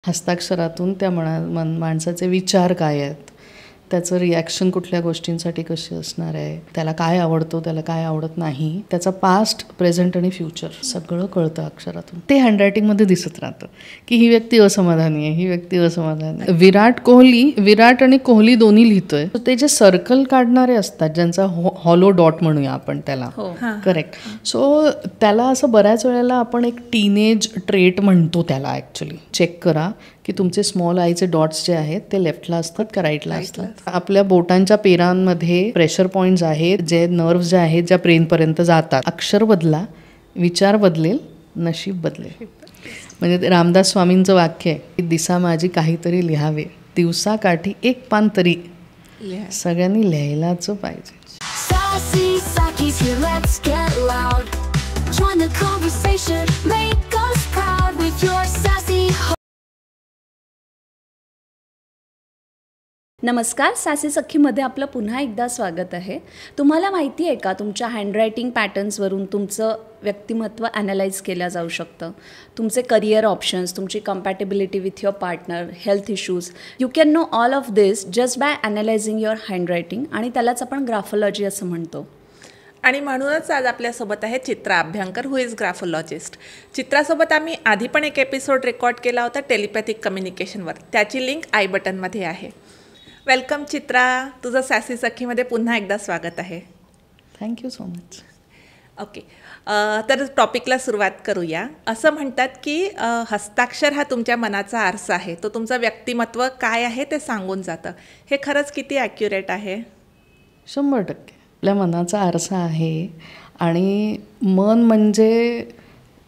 हस्ताक्षरातून त्या माणसाचे विचार काय आहेत, त्याचं रिॲक्शन कुठल्या गोष्टींसाठी कशी असणार आहे, त्याला काय आवडतो, त्याला काय आवडत नाही, त्याचा पास्ट, प्रेझेंट आणि फ्युचर सगळं कळतं अक्षरातून. ते हँडरायटिंगमध्ये दिसत राहतं की ही व्यक्ती असमाधानी आहे, ही व्यक्ती असमाधानी आहे. विराट आणि कोहली दोन्ही लिहितोय. ते जे सर्कल काढणारे असतात, ज्यांचा हॉलो डॉट म्हणूया आपण त्याला, करेक्ट. सो त्याला असं बऱ्याच वेळेला आपण एक टीनेज ट्रेट म्हणतो त्याला. ॲक्च्युली चेक करा की तुमचे स्मॉल आयचे डॉट्स जे आहेत ते लेफ्टला असतात का राईटला असतात. आपल्या बोटांच्या पेरांमध्ये प्रेशर पॉईंट्स आहेत, जे नर्व्स जे आहेत ज्या ब्रेनपर्यंत जातात. अक्षर बदला, विचार बदलेल, नशीब बदलेल. म्हणजे रामदास स्वामींचं वाक्य आहे की दिसा माझी काहीतरी लिहावे, दिवसाकाठी एक पान तरी सगळ्यांनी लिहायलाच पाहिजे. नमस्कार, सासी सखीमध्ये आपलं पुन्हा एकदा स्वागत आहे. तुम्हाला माहिती आहे का, तुमच्या हँडरायटिंग पॅटर्न्सवरून तुमचं व्यक्तिमत्व ॲनालाइज केलं जाऊ शकतं. तुमचे करिअर ऑप्शन्स, तुमची compatibility with your partner, health issues, you can know all of this just by analysing your handwriting, आणि त्यालाच आपण ग्राफोलॉजी असं म्हणतो. आणि म्हणूनच आज आपल्यासोबत आहे चित्रा अभ्यंकर, हु इज ग्राफोलॉजिस्ट. चित्रासोबत आम्ही आधी पण एक एपिसोड रेकॉर्ड केला होता टेलिपॅथिक कम्युनिकेशनवर. त्याची लिंक आय बटनमध्ये आहे. वेलकम चित्रा, तुझं सासी सखीमध्ये पुन्हा एकदा स्वागत आहे. Thank you so much. ओके, तर टॉपिकला सुरुवात करूया. असं म्हणतात की हस्ताक्षर हा तुमच्या मनाचा आरसा आहे, तो तुमचं व्यक्तिमत्व काय आहे ते सांगून जातं. हे खरंच किती ॲक्युरेट आहे? 100% आपल्या मनाचा आरसा आहे. आणि मन म्हणजे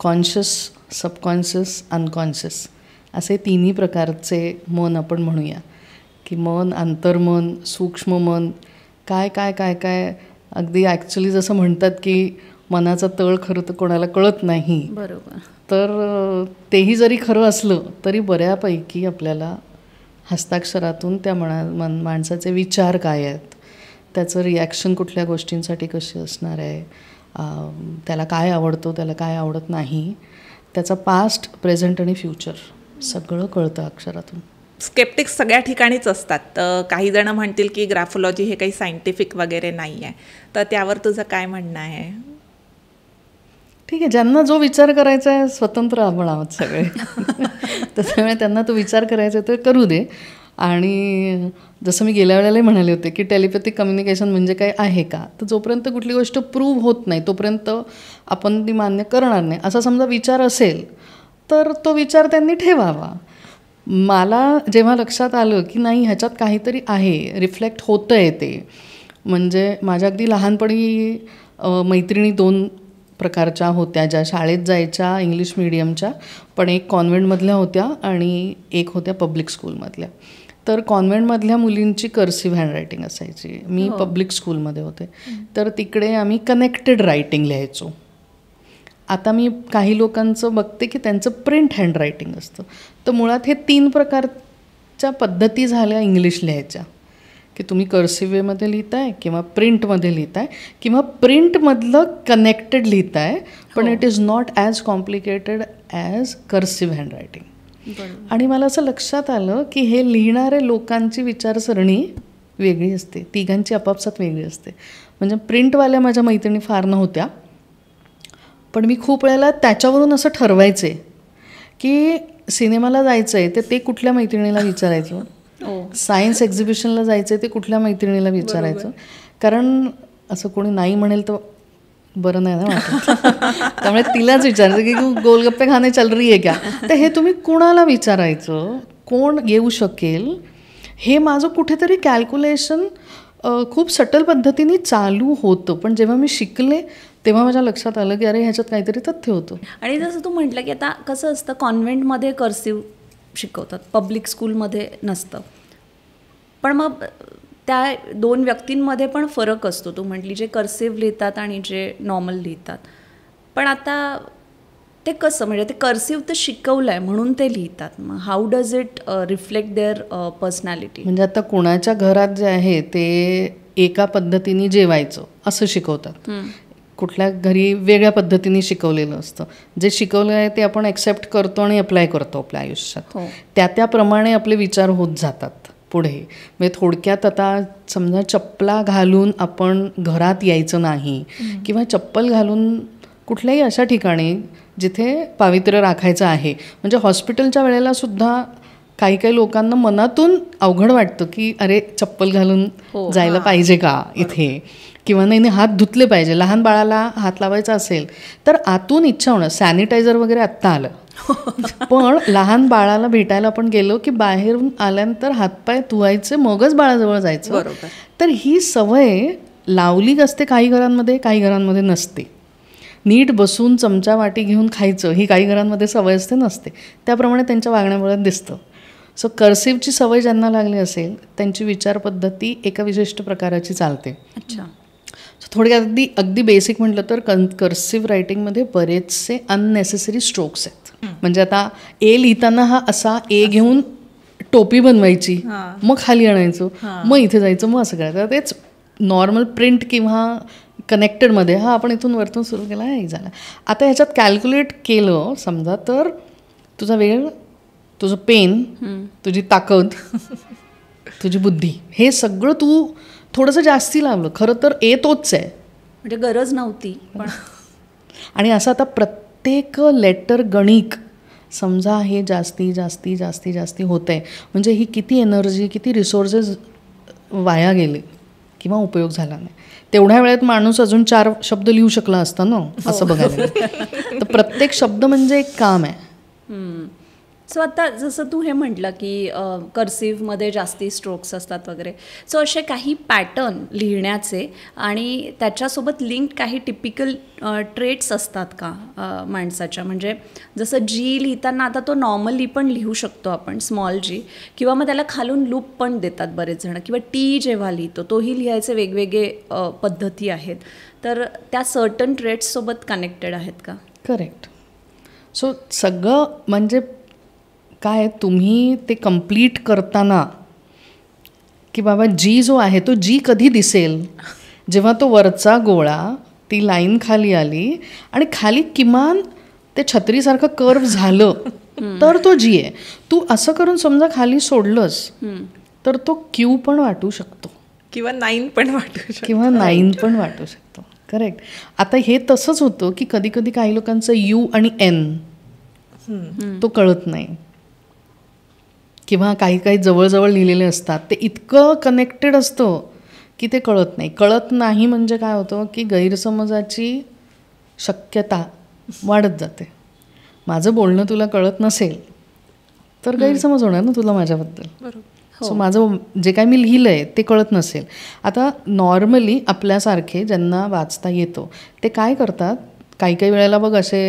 कॉन्शियस, सबकॉन्शियस, अनकॉन्शियस असे तिन्ही प्रकारचे मन आपण म्हणूया. की मन, अंतर्मन, सूक्ष्म मन, काय काय काय काय अगदी ॲक्च्युली जसं म्हणतात की मनाचं तळ खरं तर कोणाला कळत नाही. बरोबर. तर तेही जरी खरं असलं तरी बऱ्यापैकी आपल्याला हस्ताक्षरातून त्या माणसाचे विचार काय आहेत, त्याचं रिॲक्शन कुठल्या गोष्टींसाठी कशी असणार आहे, त्याला काय आवडतो, त्याला काय आवडत नाही, त्याचा पास्ट, प्रेझेंट आणि फ्युचर सगळं कळतं अक्षरातून. स्केप्टिक्स सगळ्या ठिकाणीच असतात. काही जण म्हणतील की ग्राफोलॉजी हे काही सायंटिफिक वगैरे नाही आहे, तर त्यावर तुझं काय म्हणणं आहे? ठीक आहे, ज्यांना जो विचार करायचा आहे, स्वतंत्र आपण आहोत सगळे. त्याच्यामुळे त्यांना तो विचार करायचा आहे तर करू दे. आणि जसं मी गेल्या वेळेलाही म्हणाले होते की टेलिपॅथिक कम्युनिकेशन म्हणजे काय आहे का, तर जोपर्यंत कुठली गोष्ट प्रूव्ह होत नाही तोपर्यंत आपण ती मान्य करणार नाही. असा समजा विचार असेल तर तो विचार त्यांनी ठेवावा. मला जेव्हा लक्षात आलं की नाही ह्याच्यात काहीतरी आहे, रिफ्लेक्ट होतं आहे ते, म्हणजे माझ्या अगदी लहानपणी मैत्रिणी 2 प्रकारच्या होत्या ज्या शाळेत जायच्या, इंग्लिश मीडियमच्या, पण एक कॉन्व्हेंटमधल्या होत्या आणि एक होत्या पब्लिक स्कूलमधल्या. तर कॉन्व्हेंटमधल्या मुलींची कर्सिव्ह हँडरायटिंग असायची. मी पब्लिक स्कूलमध्ये होते, तर तिकडे आम्ही कनेक्टेड रायटिंग लिहायचो. आता मी काही लोकांचं बघते की त्यांचं प्रिंट हँडरायटिंग असतं. तर मुळात हे 3 प्रकारच्या पद्धती झाल्या इंग्लिश लिहायच्या, की तुम्ही कर्सिव्ह वेमध्ये लिहिताय किंवा प्रिंटमध्ये लिहिताय किंवा प्रिंटमधलं कनेक्टेड लिहिताय, पण it is not as complicated as cursive handwriting. आणि मला असं लक्षात आलं की हे लिहिणाऱ्या लोकांची विचारसरणी वेगळी असते, तिघांची आपापसात वेगळी असते. म्हणजे प्रिंटवाल्या माझ्या मैत्रिणी फार नव्हत्या, पण मी खूप वेळेला त्याच्यावरून असं ठरवायचे की सिनेमाला जायचं आहे तर ते कुठल्या मैत्रिणीला विचारायचं, सायन्स एक्झिबिशनला जायचं आहे ते कुठल्या मैत्रिणीला विचारायचं, कारण असं कोणी नाही म्हणेल तर बरं नाही ना वाटत. त्यामुळे तिलाच विचारायचं की गोलगप्पे खाणे चल रही आहे क्या. तर हे तुम्ही कुणाला विचारायचं, कोण येऊ शकेल, हे माझं कुठेतरी कॅल्क्युलेशन खूप सटल पद्धतीने चालू होतं. पण जेव्हा मी शिकले तेव्हा माझ्या लक्षात आलं की अरे ह्याच्यात काहीतरी तथ्य होतं. आणि जसं तू म्हटलं की आता कसं असतं, कॉन्व्हेंटमध्ये कर्सिव्ह शिकवतात, पब्लिक स्कूलमध्ये नसतं. पण मग त्या 2 व्यक्तींमध्ये पण फरक असतो. तू म्हटली जे कर्सिव्ह लिहितात आणि जे नॉर्मल लिहितात. पण आता ते कसं, म्हणजे ते कर्सिव्ह तर शिकवलं आहे म्हणून ते लिहितात, मग how does it reflect their personality? म्हणजे आता कोणाच्या घरात जे आहे ते एका पद्धतीने जेवायचं असं शिकवतात, कुठल्या घरी वेगळ्या पद्धतीने शिकवलेलं असतं. जे शिकवलं आहे ते आपण ॲक्सेप्ट करतो आणि अप्लाय करतो आपल्या आयुष्यात. त्याप्रमाणे आपले विचार होत जातात पुढे. म्हणजे थोडक्यात आता समजा चप्पला घालून आपण घरात यायचं नाही, किंवा चप्पल घालून कुठल्याही अशा ठिकाणी जिथे पावित्र्य राखायचं आहे. म्हणजे हॉस्पिटलच्या वेळेला सुद्धा काही काही लोकांना मनातून अवघड वाटतं की अरे चप्पल घालून जायला पाहिजे का इथे, किंवा नाही हात धुतले पाहिजे. लहान बाळाला हात लावायचा असेल तर आतून इच्छा होणं. सॅनिटायझर वगैरे आत्ता आलं, पण लहान बाळाला भेटायला आपण गेलो की बाहेरून आल्यानंतर हातपाय धुवायचे मगच बाळाजवळ जायचं. बरोबर. तर ही सवय लावली असते काही घरांमध्ये, काही घरांमध्ये नसते. नीट बसून चमचा वाटी घेऊन खायचं ही काही घरांमध्ये सवय असते, नसते. त्याप्रमाणे त्यांच्या वागण्यामुळे दिसतं. सो कर्सिव्हची सवय ज्यांना लागली असेल त्यांची विचारपद्धती एका विशिष्ट प्रकाराची चालते. अच्छा. थोडक्यात अगदी बेसिक म्हटलं तर कर्सिव्ह रायटिंगमध्ये बरेचसे अननेसेसरी स्ट्रोक्स आहेत. म्हणजे आता ए लिहिताना हा असा ए घेऊन टोपी बनवायची, मग खाली आणायचो, मग इथे जायचं, मग असं करायचं. तेच नॉर्मल प्रिंट किंवा कनेक्टेडमध्ये हा आपण इथून वरतून सुरू केला आहे झाला. आता ह्याच्यात कॅल्क्युलेट केलं समजा तर तुझा वेळ, तुझं पेन, तुझी ताकद, तुझी बुद्धी, हे सगळं तू थोडंसं जास्ती लावलं. खरं तर तोच आहे, म्हणजे गरज नव्हती पण. आणि असं आता प्रत्येक लेटर गणिक समजा हे जास्ती जास्ती जास्ती जास्ती होतं आहे. म्हणजे ही किती एनर्जी, किती रिसोर्सेस वाया गेले किंवा उपयोग झाला नाही. तेवढ्या वेळेत माणूस अजून 4 शब्द लिहू शकला असता ना, असं बघायला. तर प्रत्येक शब्द म्हणजे एक काम आहे. सो आता जसं तू हे म्हटलं की कर्सिव्हमध्ये जास्ती स्ट्रोक्स असतात वगैरे, सो असे काही पॅटर्न लिहिण्याचे आणि त्याच्यासोबत लिंक काही टिपिकल ट्रेट्स असतात का माणसाच्या? म्हणजे जसं जी लिहिताना आता तो नॉर्मली पण लिहू शकतो आपण, स्मॉल जी, किंवा मग त्याला खालून लूप पण देतात बरेच जण, किंवा टी जेव्हा लिहितो तोही लिहायचे वेगवेगळे पद्धती आहेत. तर त्या सर्टन ट्रेट्ससोबत कनेक्टेड आहेत का? करेक्ट. सो सगळं म्हणजे काय, तुम्ही ते कंप्लीट करताना की बाबा जी जो आहे तो जी कधी दिसेल, जेव्हा तो वरचा गोळा ती लाईन खाली आली आणि खाली किमान ते छत्रीसारखं कर्व झालं तर तो जी आहे. तू असं करून समजा खाली सोडलंस तर तो क्यू पण वाटू शकतो, किंवा 9 पण वाटू शकतो, किंवा 9 पण वाटू शकतो. करेक्ट. आता हे तसंच होतं की कधी कधी काही लोकांचं यू आणि एन तो कळत नाही, किंवा काही काही जवळजवळ लिहिलेले असतात ते इतकं कनेक्टेड असतं की ते कळत नाही. कळत नाही म्हणजे काय होतं की गैरसमजाची शक्यता वाढत जाते. माझं बोलणं तुला कळत नसेल तर गैरसमज होणार ना तुला माझ्याबद्दल. बरोबर. सो माझं जे काय मी लिहिलं आहे ते कळत नसेल. आता नॉर्मली आपल्यासारखे ज्यांना वाचता येतो ते काय करतात, काही काही वेळेला बघ असे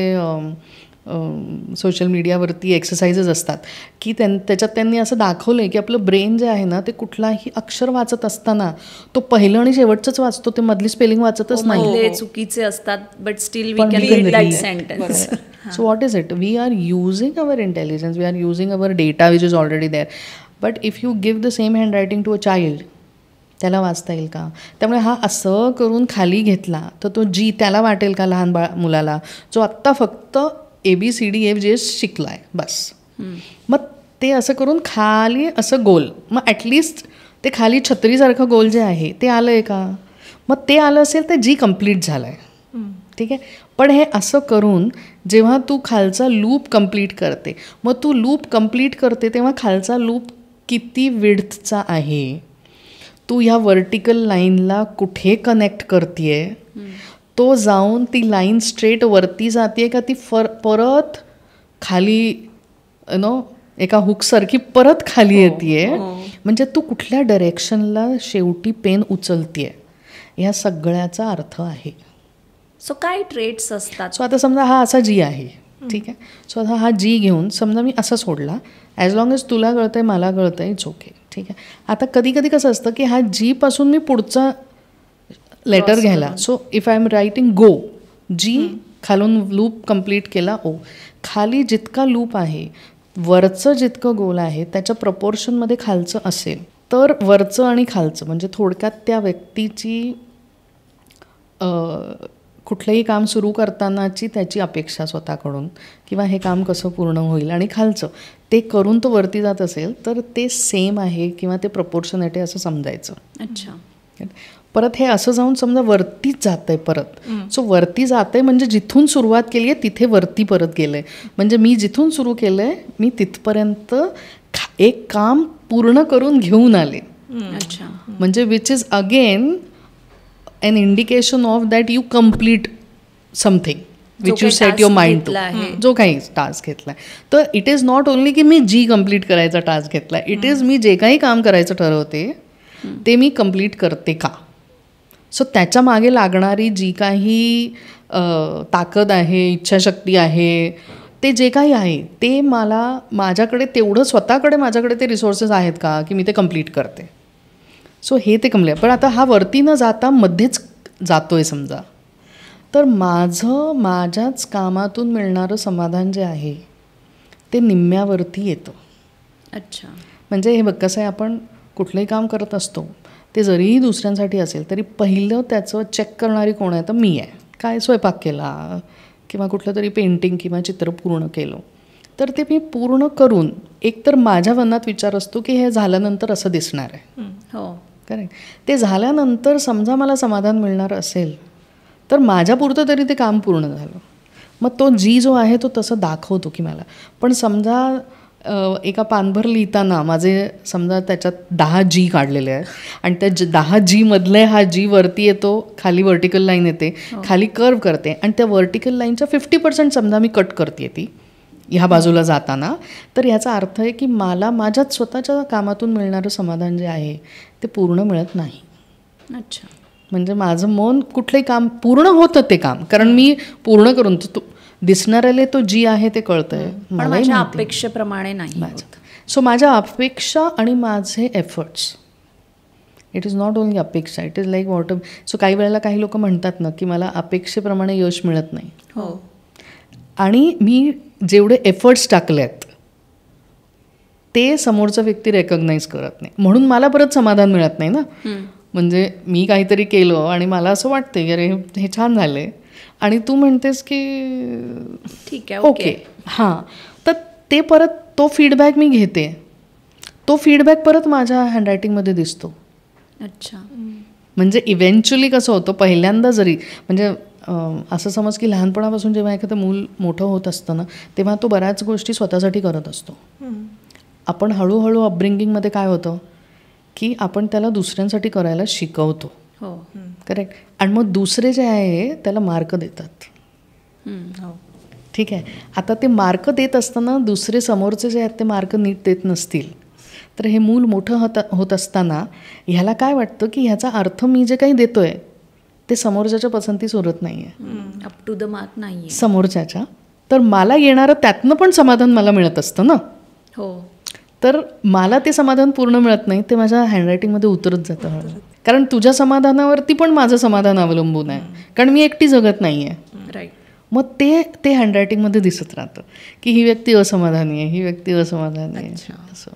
सोशल मीडियावरती एक्सरसाइजेस असतात की त्याच्यात त्यांनी असं दाखवलं आहे की आपलं ब्रेन जे आहे ना ते कुठलाही अक्षर वाचत असताना तो पहिलं आणि शेवटचंच वाचतो, ते मधली स्पेलिंग वाचतच नाही. चुकीचे असतात but still we can read that sentence. So what is it, we are using our intelligence, we are using our data which is already there. But if you give the same handwriting to a child, त्याला वाचता येईल का? त्यामुळे हा असं करून खाली घेतला तर तो जी त्याला वाटेल का लहान मुलाला जो आत्ता फक्त ABCDFG शिकला आहे बस. मग ते असं करून खाली असं गोल, मग ॲटलिस्ट ते खाली छत्रीसारखं गोल जे आहे ते आलं आहे का? मग ते आलं असेल तर जी कंप्लीट झालं आहे. ठीक आहे. पण हे असं करून जेव्हा तू खालचा लूप कंप्लीट करते, मग तू लूप कंप्लीट करते तेव्हा खालचा लूप किती विड्थचा आहे, तू ह्या व्हर्टिकल लाईनला कुठे कनेक्ट करतेय, तो जाऊन ती लाईन स्ट्रेट वरती जाते का ती परत खाली एका हुकसारखी परत खाली येते. म्हणजे तू कुठल्या डायरेक्शनला शेवटी पेन उचलतेय ह्या सगळ्याचा अर्थ आहे. सो काय ट्रेट्स असतात? सो आता समजा हा असा जी आहे, ठीक आहे. सो आता हा जी घेऊन समजा मी असा सोडला, ॲज लॉंग एज तुला कळतंय मला कळतंय इट्स ओके. ठीक आहे. आता कधी कधी कसं असतं की हा जी पासून मी पुढचा लेटर घ्यायला, so if I am writing go, G खालून लूप कंप्लीट केला ओ, खाली जितका लूप आहे वरचं जितकं गोल आहे त्याच्या प्रपोर्शनमध्ये खालचं असेल तर वरचं आणि खालचं म्हणजे थोडक्यात त्या व्यक्तीची कुठलंही काम सुरू करतानाची त्याची अपेक्षा स्वतःकडून किंवा हे काम कसं पूर्ण होईल आणि खालचं ते करून तो वरती जात असेल तर ते सेम आहे किंवा ते प्रपोर्शनेट आहे असं समजायचं. अच्छा. परत हे असं जाऊन समजा वरतीच जात आहे परत. सो वरती जात आहे म्हणजे जिथून सुरुवात केली आहे तिथे वरती परत गेलं आहे. म्हणजे मी जिथून सुरू केलं आहे मी तिथपर्यंत एक काम पूर्ण करून घेऊन आले. अच्छा. म्हणजे which is again an indication of that you complete something which you set your mind to. जो काही टास्क घेतलाय तर इट इज नॉट ओनली की मी जी कम्प्लीट करायचा टास्क घेतलाय, इट इज मी जे काही काम करायचं ठरवते ते मी कम्प्लीट करते का. सो त्याच्या मागे लागणारी जी काही ताकद आहे, इच्छाशक्ती आहे, ते जे काही आहे ते मला माझ्याकडे तेवढं स्वतःकडे माझ्याकडे ते रिसोर्सेस आहेत का की मी ते कम्प्लीट करते. सो हे ते कमले. पण आता हा वरती न जाता मध्येच जातो आहे समजा, तर माझ्याच कामातून मिळणारं समाधान जे आहे ते निम्म्यावरती येतं. अच्छा. म्हणजे हे बघ कसं आहे, आपण कुठलंही काम करत असतो ते जरीही दुसऱ्यांसाठी असेल तरी पहिलं त्याचं चेक करणारी कोण आहे तर मी आहे. काय स्वयंपाक केला किंवा कुठलं तरी पेंटिंग किंवा चित्र पूर्ण केलं तर ते मी पूर्ण करून एकतर माझ्या मनात विचार असतो की हे झाल्यानंतर असं दिसणार आहे. हो. करेक्ट. ते झाल्यानंतर समजा मला समाधान मिळणार असेल तर माझ्यापुरतं तरी ते काम पूर्ण झालं. मग तो जो आहे तो तसं दाखवतो की मला. पण समजा एका पानभर लिहिताना माझे समजा त्याच्यात 10 G काढलेले आहेत आणि त्या 10 G मधले हा G वरती येतो, खाली व्हर्टिकल लाईन येते, खाली कर्व करते आणि त्या व्हर्टिकल लाईनच्या 50% समजा मी कट करते ती ह्या बाजूला जाताना, तर याचा अर्थ आहे की मला माझ्याच स्वतःच्या कामातून मिळणारं समाधान जे आहे ते पूर्ण मिळत नाही. अच्छा. म्हणजे माझं मन कुठलंही काम पूर्ण होतं ते काम, कारण मी पूर्ण करून तो दिसणाऱ्याला तो जी आहे ते कळतंय, पण माझ्या अपेक्षेप्रमाणे नाही. सो माझ्या अपेक्षा आणि माझे efforts, it is not only अपेक्षा, it is like what. So काही वेळेला काही लोक म्हणतात ना की मला अपेक्षेप्रमाणे यश मिळत नाही. हो. आणि मी जेवढे एफर्ट्स टाकले आहेत ते समोरचा व्यक्ती रेकग्नाईज करत नाही, म्हणून मला परत समाधान मिळत नाही ना. म्हणजे मी काहीतरी केलं आणि मला असं वाटतं की अरे हे छान झालंय आणि तू म्हणतेस की ठीक आहे, ओके, हां, तर ते परत तो फीडबॅक मी घेते, तो फीडबॅक परत माझ्या हँडरायटिंगमध्ये दिसतो. अच्छा. म्हणजे इव्हेंच्युअली कसं होतं, पहिल्यांदा जरी म्हणजे असं समज की लहानपणापासून जेव्हा एखादं मूल मोठं होत असतं ना तेव्हा तो बऱ्याच गोष्टी स्वतःसाठी करत असतो. आपण हळूहळू अपब्रिंगिंगमध्ये काय होतं की आपण त्याला दुसऱ्यांसाठी करायला शिकवतो. हो. करेक्ट. आणि मग दुसरे जे आहे त्याला मार्क देतात. ठीक आहे. आता ते मार्क देत असताना दुसरे समोरचे जे आहेत ते मार्क नीट देत नसतील तर हे मूल मोठं होत असताना ह्याला काय वाटतं की ह्याचा अर्थ मी जे काही देतोय ते समोरच्याच्या पसंतीस उरत नाही आहे, अप टू द मार्क नाही आहे समोरच्याच्या. तर मला येणारं त्यातनं पण समाधान मला मिळत असतं ना. हो. तर मला ते समाधान पूर्ण मिळत नाही, ते माझ्या हँडरायटिंगमध्ये उतरत जातं हळूहळू. कारण तुझ्या समाधानावरती पण माझं समाधान अवलंबून आहे, कारण मी एकटी जगत नाही आहे. राईट. मग ते हँडरायटिंगमध्ये दिसत राहतं की ही व्यक्ती असमाधानी आहे, ही व्यक्ती असमाधानी आहे. असं.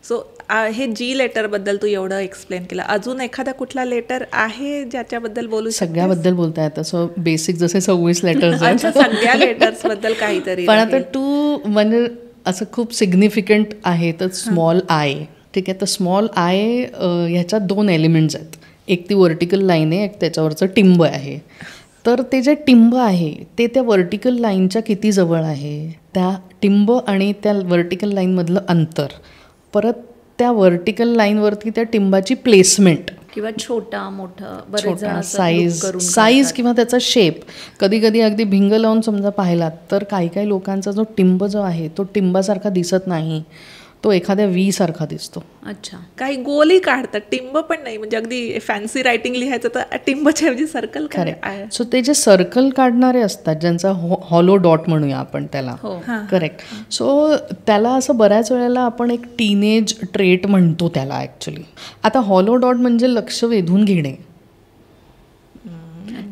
सो हे G लेटरबद्दल तू एवढं एक्सप्लेन केलं. अजून एखादा कुठला लेटर आहे ज्याच्याबद्दल बोलू शकतेस? सगळ्याबद्दल बोलता येतं. सो बेसिक जसे 26 लेटर्स आहेत सगळ्या लेटर्सबद्दल काहीतरी. पण आता टू म्हणजे असं खूप सिग्निफिकंट आहे तर स्मॉल आय. ठीक आहे. तर स्मॉल आय ह्याच्यात 2 एलिमेंट्स आहेत. एक ती व्हर्टिकल लाईन आहे, एक त्याच्यावरचं टिंब आहे. तर ते जे टिंब आहे ते त्या व्हर्टिकल लाईनच्या किती जवळ आहे, त्या टिंब आणि त्या व्हर्टिकल लाईनमधलं अंतर, परत त्या व्हर्टिकल लाईनवरती त्या टिंबाची प्लेसमेंट किंवा छोटा मोठा साईज किंवा त्याचा शेप. कधी कधी अगदी भिंग लावून समजा पाहिलात तर काही काही लोकांचा जो टिंब जो आहे तो टिंबासारखा दिसत नाही, तो एखाद्या व्ही सारखा दिसतो. अच्छा. काही गोली काढतात, टिंब पण नाही. म्हणजे अगदी फॅन्सी रायटिंग लिहायचं तर टिंबच्या ऐवजी सर्कल आहे. सो ते जे सर्कल काढणारे असतात ज्यांचा हॉलो डॉट म्हणूया आपण त्याला. करेक्ट. सो त्याला असं बऱ्याच वेळेला आपण एक टीनेज ट्रेट म्हणतो त्याला ॲक्च्युली. आता हॉलो डॉट म्हणजे लक्ष वेधून घेणे.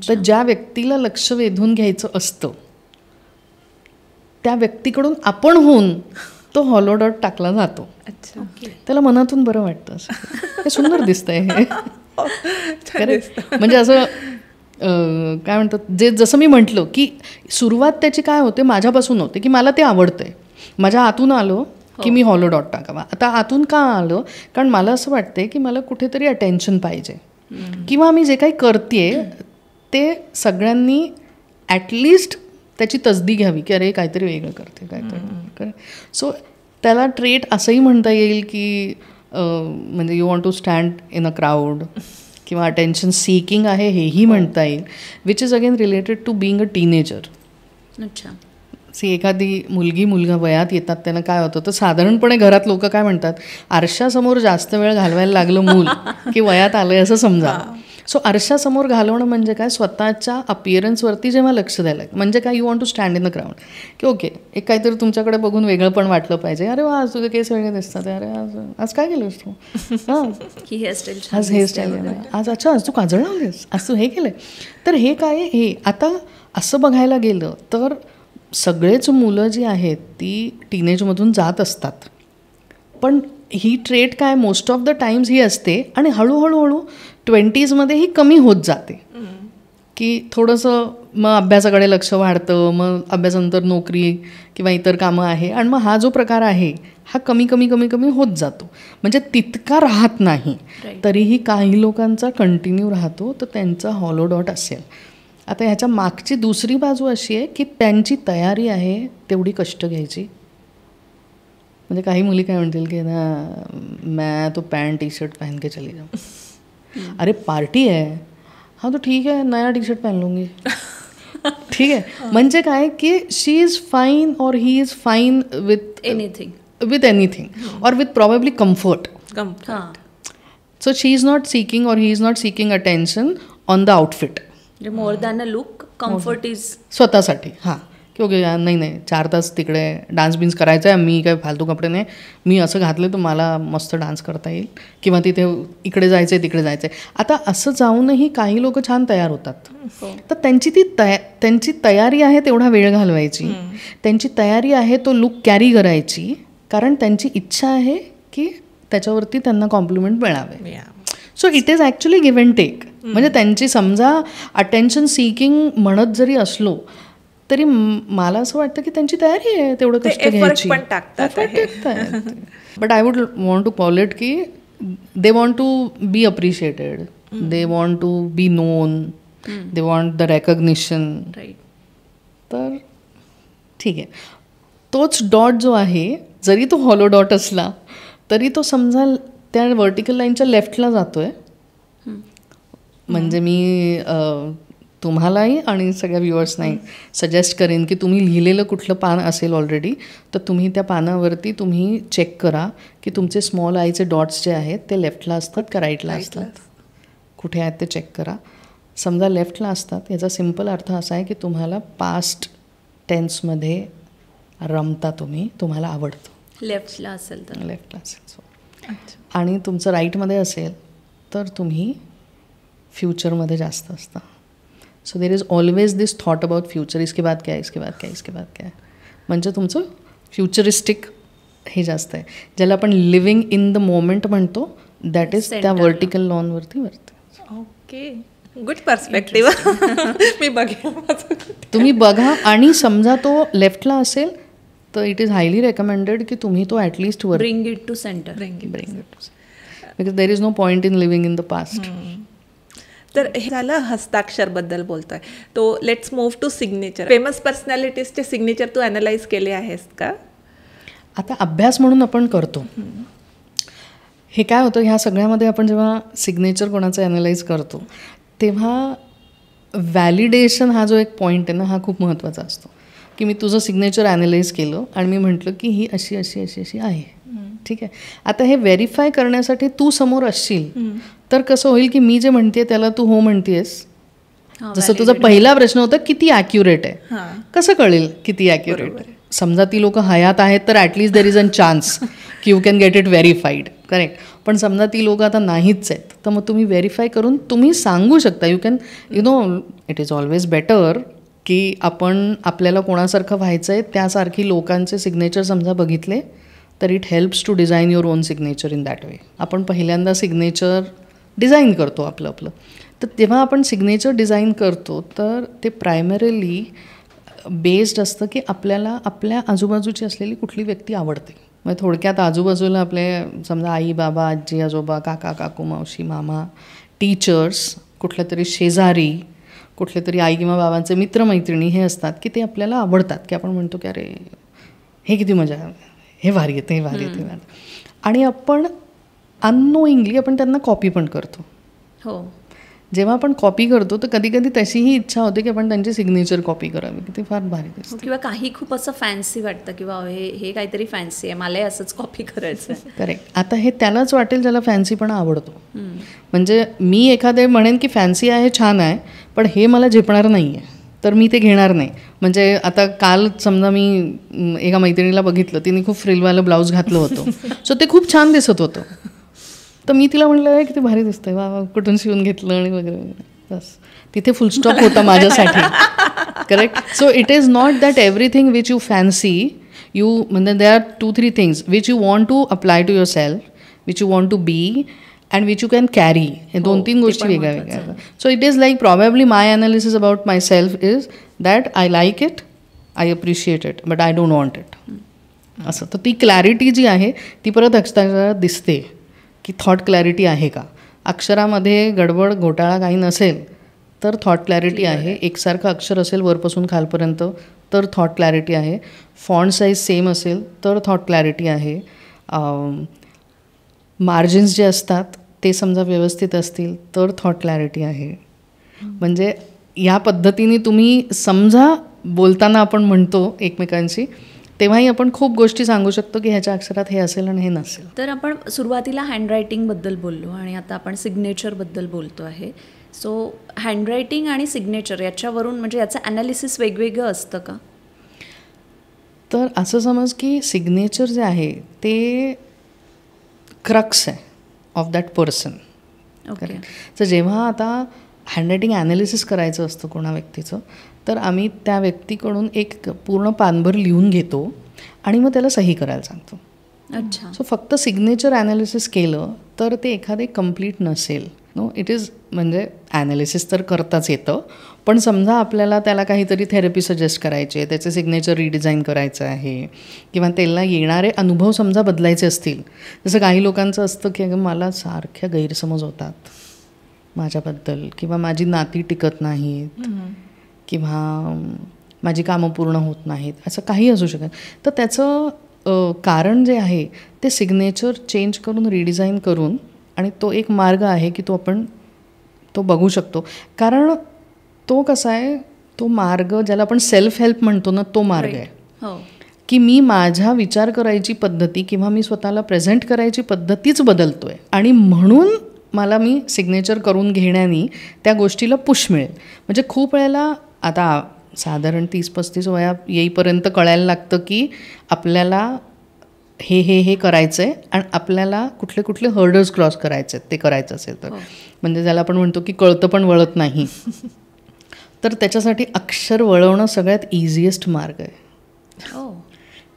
तर ज्या व्यक्तीला लक्ष वेधून घ्यायचं असतं त्या व्यक्तीकडून आपण होऊन तो हॉलो डॉट टाकला जातो. अच्छा. त्याला मनातून बरं वाटतं. हे सुंदर दिसतंय हे. करेक्ट. म्हणजे असं काय म्हणतात, जे जसं मी म्हटलं की सुरुवात त्याची काय होते माझ्यापासून होते की मला ते आवडतंय, माझ्या आतून आलो की मी हॉलो डॉट टाकावा. आता आतून का आलं, कारण मला असं वाटते की मला कुठेतरी अटेन्शन पाहिजे, किंवा मी जे काही करते ते सगळ्यांनी ॲटलिस्ट त्याची तसदी घ्यावी की अरे काहीतरी वेगळं करते काहीतरी. सो त्याला ट्रेट असंही म्हणता येईल की म्हणजे you want to stand in a crowd, किंवा अटेन्शन सीकिंग आहे हेही म्हणता येईल, which is again related to being a teenager. अच्छा. एखादी मुलगी मुलगा वयात येतात त्यांना काय होतं, तर साधारणपणे घरात लोक काय म्हणतात, आरशासमोर जास्त वेळ घालवायला लागलं मूल की वयात आलंय असं समजा. सो आरशासमोर घालवणं म्हणजे काय, स्वतःच्या अपिअरन्सवरती जेव्हा लक्ष द्यायला, म्हणजे काय, you want to stand in the ground की ओके एक काहीतरी तुमच्याकडे बघून वेगळं पण वाटलं पाहिजे. अरे वा आज तुझे केस वेगळे दिसतात, अरे आज काय केलंस तू, हां आज हेअरस्टाईल आहे, आज अच्छा आज तू काजळ लावलीस, आज तू हे केलं. तर हे काय, हे आता असं बघायला गेलं तर सगळेच मुलं जी आहेत ती टीनेजमधून जात असतात, पण ही ट्रेट काय मोस्ट ऑफ द टाइम्स ही असते आणि हळूहळू 20sमध्ये ही कमी होत जाते की थोडंसं मग अभ्यासाकडे लक्ष वाढतं, मग अभ्यासानंतर नोकरी किंवा इतर कामं आहे, आणि मग हा जो प्रकार आहे हा कमी कमी कमी कमी होत जातो, म्हणजे तितका राहत नाही. तरीही काही लोकांचा कंटिन्यू राहतो, तर त्यांचा हॉलो डॉट असेल. आता ह्याच्या मागची दुसरी बाजू अशी आहे की त्यांची तयारी आहे तेवढी कष्ट घ्यायची. म्हणजे काही मुली काय म्हणतील की ना मैं तो पॅन्ट टी शर्ट पहन के चली जाऊँ, अरे पार्टी है, हाँ तो ठीक है नया टी शर्ट पहन लूँगी, ठीक आहे. म्हणजे काय की शी is fine or he is fine with anything or with probably comfort. So she is not seeking or he is not seeking attention on the outfit. More than a look, comfort is स्वतःसाठी. हां की okay नाही 4 तास तिकडे dance beans करायचा आहे, मी काय फालतू कपडे नाही, मी असं घातलं तर मला मस्त डान्स करता येईल, किंवा तिथे इकडे जायचं आहे तिकडे जायचं आहे. आता असं जाऊनही काही लोक छान तयार होतात, तर त्यांची तयारी आहे तेवढा वेळ घालवायची, त्यांची तयारी आहे तो लुक कॅरी करायची, कारण त्यांची इच्छा आहे की त्याच्यावरती त्यांना कॉम्प्लिमेंट मिळावे. So it is actually give and take. म्हणजे त्यांची समजा अटेन्शन सीकिंग म्हणत जरी असलो तरी मला असं वाटतं की त्यांची तयारी आहे तेवढं कष्ट घ्यायची, but I would want to call it की they want to be appreciated, they want to be known, they want the recognition. तर ठीक आहे, तोच डॉट जो आहे जरी तो हॉलो डॉट असला तरी तो समजा त्या व्हर्टिकल लाईनच्या लेफ्टला जातो आहे. म्हणजे मी तुम्हालाही आणि सगळ्या व्ह्युअर्सनाही सजेस्ट करेन की तुम्ही लिहिलेलं कुठलं पान असेल ऑलरेडी, तर तुम्ही त्या पानावरती तुम्ही चेक करा की तुमचे स्मॉल आयचे डॉट्स जे आहेत ते लेफ्टला असतात का राईटला असतात, कुठे आहेत ते चेक करा. समजा लेफ्टला असतात याचा सिम्पल अर्थ असा आहे की तुम्हाला पास्ट टेन्समध्ये रमता, तुम्हाला आवडतं. लेफ्टला असेल तर लेफ्टला असेल, आणि तुमचं राईटमध्ये असेल तर तुम्ही फ्युचरमध्ये जास्त असतं. So there is always this thought about future, इसके बाद क्या, इसके बाद क्या, इसके बाद क्या. म्हणजे तुमचं फ्युचरिस्टिक हे जास्त आहे, ज्याला आपण लिव्हिंग इन द मोमेंट म्हणतो, दॅट इज त्या व्हर्टिकल लॉनवरती वरती. Okay, good perspective. मी बघेन, तुम्ही बघा. आणि समजा तो लेफ्टला असेल तर इट इज हायली रेकमेंडेड की तुम्ही तो at least bring it to centre, because there is no point in living in the past. तर हे झालं हस्ताक्षरबद्दल बोलतोय, तो let's move to signature. Famous पर्सनॅलिटीजचे सिग्नेचर तू ॲनालाइज केले आहेस का? आता अभ्यास म्हणून आपण करतो. हे काय होतं, ह्या सगळ्यामध्ये आपण जेव्हा सिग्नेचर कोणाचं ॲनालाइज करतो तेव्हा व्हॅलिडेशन हा जो एक पॉईंट आहे ना, हा खूप महत्त्वाचा असतो. की मी तुझं सिग्नेचर ॲनालाइज केलं आणि मी म्हटलं की ही अशी अशी अशी अशी आहे, ठीक आहे. आता हे व्हेरीफाय करण्यासाठी तू समोर असशील तर कसं होईल की मी जे म्हणते त्याला तू हो म्हणतेस. जसं तुझा पहिला प्रश्न होता किती ॲक्युरेट आहे, कसं कळेल किती ॲक्युरेट आहे. समजा ती लोक हयात आहेत तर at least there is a chance की you can get it verified, correct. पण समजा ती लोक आता नाहीच आहेत, तर मग तुम्ही व्हेरीफाय करून तुम्ही सांगू शकता. You can it is always better की आपण आपल्याला कोणासारखं व्हायचं आहे त्यासारखी लोकांचे सिग्नेचर समजा बघितले तर it helps to design your own signature in that way. आपण पहिल्यांदा सिग्नेचर डिझाईन करतो आपलं, तर जेव्हा आपण सिग्नेचर डिझाईन करतो तर ते प्रायमरीली बेस्ड असतं की आपल्याला आपल्या आजूबाजूची असलेली कुठली व्यक्ती आवडते. मग थोडक्यात आजूबाजूला आपले समजा आई बाबा आजी आजोबा काका काकू मावशी मामा टीचर्स कुठल्या तरी शेजारी कुठले तरी आई किंवा बाबांचे मित्रमैत्रिणी हे असतात की ते आपल्याला आवडतात की आपण म्हणतो की अरे हे किती मजा हे भारी येते हे भारी येते आणि आपण अननोइंगली आपण त्यांना कॉपी पण करतो. हो. जेव्हा आपण कॉपी करतो तर कधी कधी तशीही इच्छा होते की आपण त्यांची सिग्नेचर कॉपी करावी की ते फार भारी दिसतं. किंवा काही खूप असं फॅन्सी वाटतं किंवा हे काहीतरी फॅन्सी आहे मलाही असंच कॉपी करायचं आहे. करेक्ट. आता हे त्यालाच वाटेल ज्याला फॅन्सीपणा आवडतो. म्हणजे मी एखादे म्हणेन की फॅन्सी आहे छान आहे पण हे मला झेपणार नाही आहे तर मी ते घेणार नाही. म्हणजे आता काल समजा मी एका मैत्रिणीला बघितलं तिने खूप फ्रिलवालं ब्लाऊज घातलं होतं सो ते खूप छान दिसत होतं तर मी तिला म्हणलं आहे की ते भारी दिसतंय वा कुठून शिवून घेतलं आणि वगैरे वगैरे बस तिथे फुलस्टॉप होता माझ्यासाठी. Correct. So it is not that everything which you fancy you म्हणजे they are 2-3 things which you want to apply to yourself which you want to be and which you can carry. हे 2-3 गोष्टी वेगळ्या वेगळ्या. So it is like probably my analysis about myself is that I like it I appreciate it but I don't want it. असं. तर ती clarity जी आहे ती परत अक्षरात दिसते की थॉट क्लॅरिटी आहे का. अक्षरामध्ये गडबड घोटाळा काही नसेल तर थॉट क्लॅरिटी आहे. एकसारखं अक्षर असेल वरपासून खालपर्यंत तर थॉट क्लॅरिटी आहे. फॉन्ट साईज सेम असेल तर थॉट क्लॅरिटी आहे. मार्जिन्स जे असतात ते समजा व्यवस्थित असतील तर थॉट क्लॅरिटी आहे. म्हणजे या पद्धतीने तुम्ही समजा बोलताना आपण म्हणतो एकमेकांशी तेव्हाही आपण खूप गोष्टी सांगू शकतो की ह्याच्या अक्षरात हे असेल आणि हे नसेल. तर आपण सुरुवातीला हँडरायटिंगबद्दल बोललो आणि आता आपण सिग्नेचरबद्दल बोलतो आहे. सो हँडरायटिंग आणि सिग्नेचर याच्यावरून म्हणजे याचं ॲनालिसिस वेगवेगळं असतं का? तर असं समज की सिग्नेचर जे आहे ते क्रक्स आहे ऑफ दॅट पर्सन. ओके. तर जेव्हा आता हँडरायटिंग ॲनालिसिस करायचं असतं कोणा व्यक्तीचं तर आम्ही त्या व्यक्तीकडून एक पूर्ण पानभर लिहून घेतो आणि मग त्याला सही करायला सांगतो. अच्छा. सो फक्त सिग्नेचर ॲनालिसिस केलं तर ते एखादे कंप्लीट नसेल. नो इट इज म्हणजे ॲनालिसिस तर करताच येतं पण समजा आपल्याला त्याला काहीतरी थेरपी सजेस्ट करायची आहे त्याचे सिग्नेचर रिडिझाईन करायचं आहे किंवा त्याला येणारे अनुभव समजा बदलायचे असतील. जसं काही लोकांचं असतं की अगं मला सारख्या गैरसमज होतात माझ्याबद्दल किंवा माझी नाती टिकत नाहीत किंवा माझी कामं पूर्ण होत नाहीत असं काही असू शकत. तर त्याचं कारण जे आहे ते सिग्नेचर चेंज करून रिडिझाईन करून आणि तो एक मार्ग आहे की तो आपण तो बघू शकतो. कारण तो कसा आहे तो मार्ग ज्याला आपण सेल्फ हेल्प म्हणतो ना तो मार्ग आहे. हो. की मी माझ्या विचार करायची पद्धती किंवा मी स्वतःला प्रेझेंट करायची पद्धतीच बदलतो आहे आणि म्हणून मला मी सिग्नेचर करून घेण्याने त्या गोष्टीला पुश मिळेल. म्हणजे खूप वेळेला आता साधारण 30-35 वया येईपर्यंत कळायला लागतं की आपल्याला हे करायचं आहे आणि आपल्याला कुठले कुठले हर्डल्स क्रॉस करायचे आहेत ते करायचं असेल तर. म्हणजे ज्याला आपण म्हणतो की कळतं पण वळत नाही तर त्याच्यासाठी अक्षर वळवणं सगळ्यात इझिएस्ट मार्ग आहे.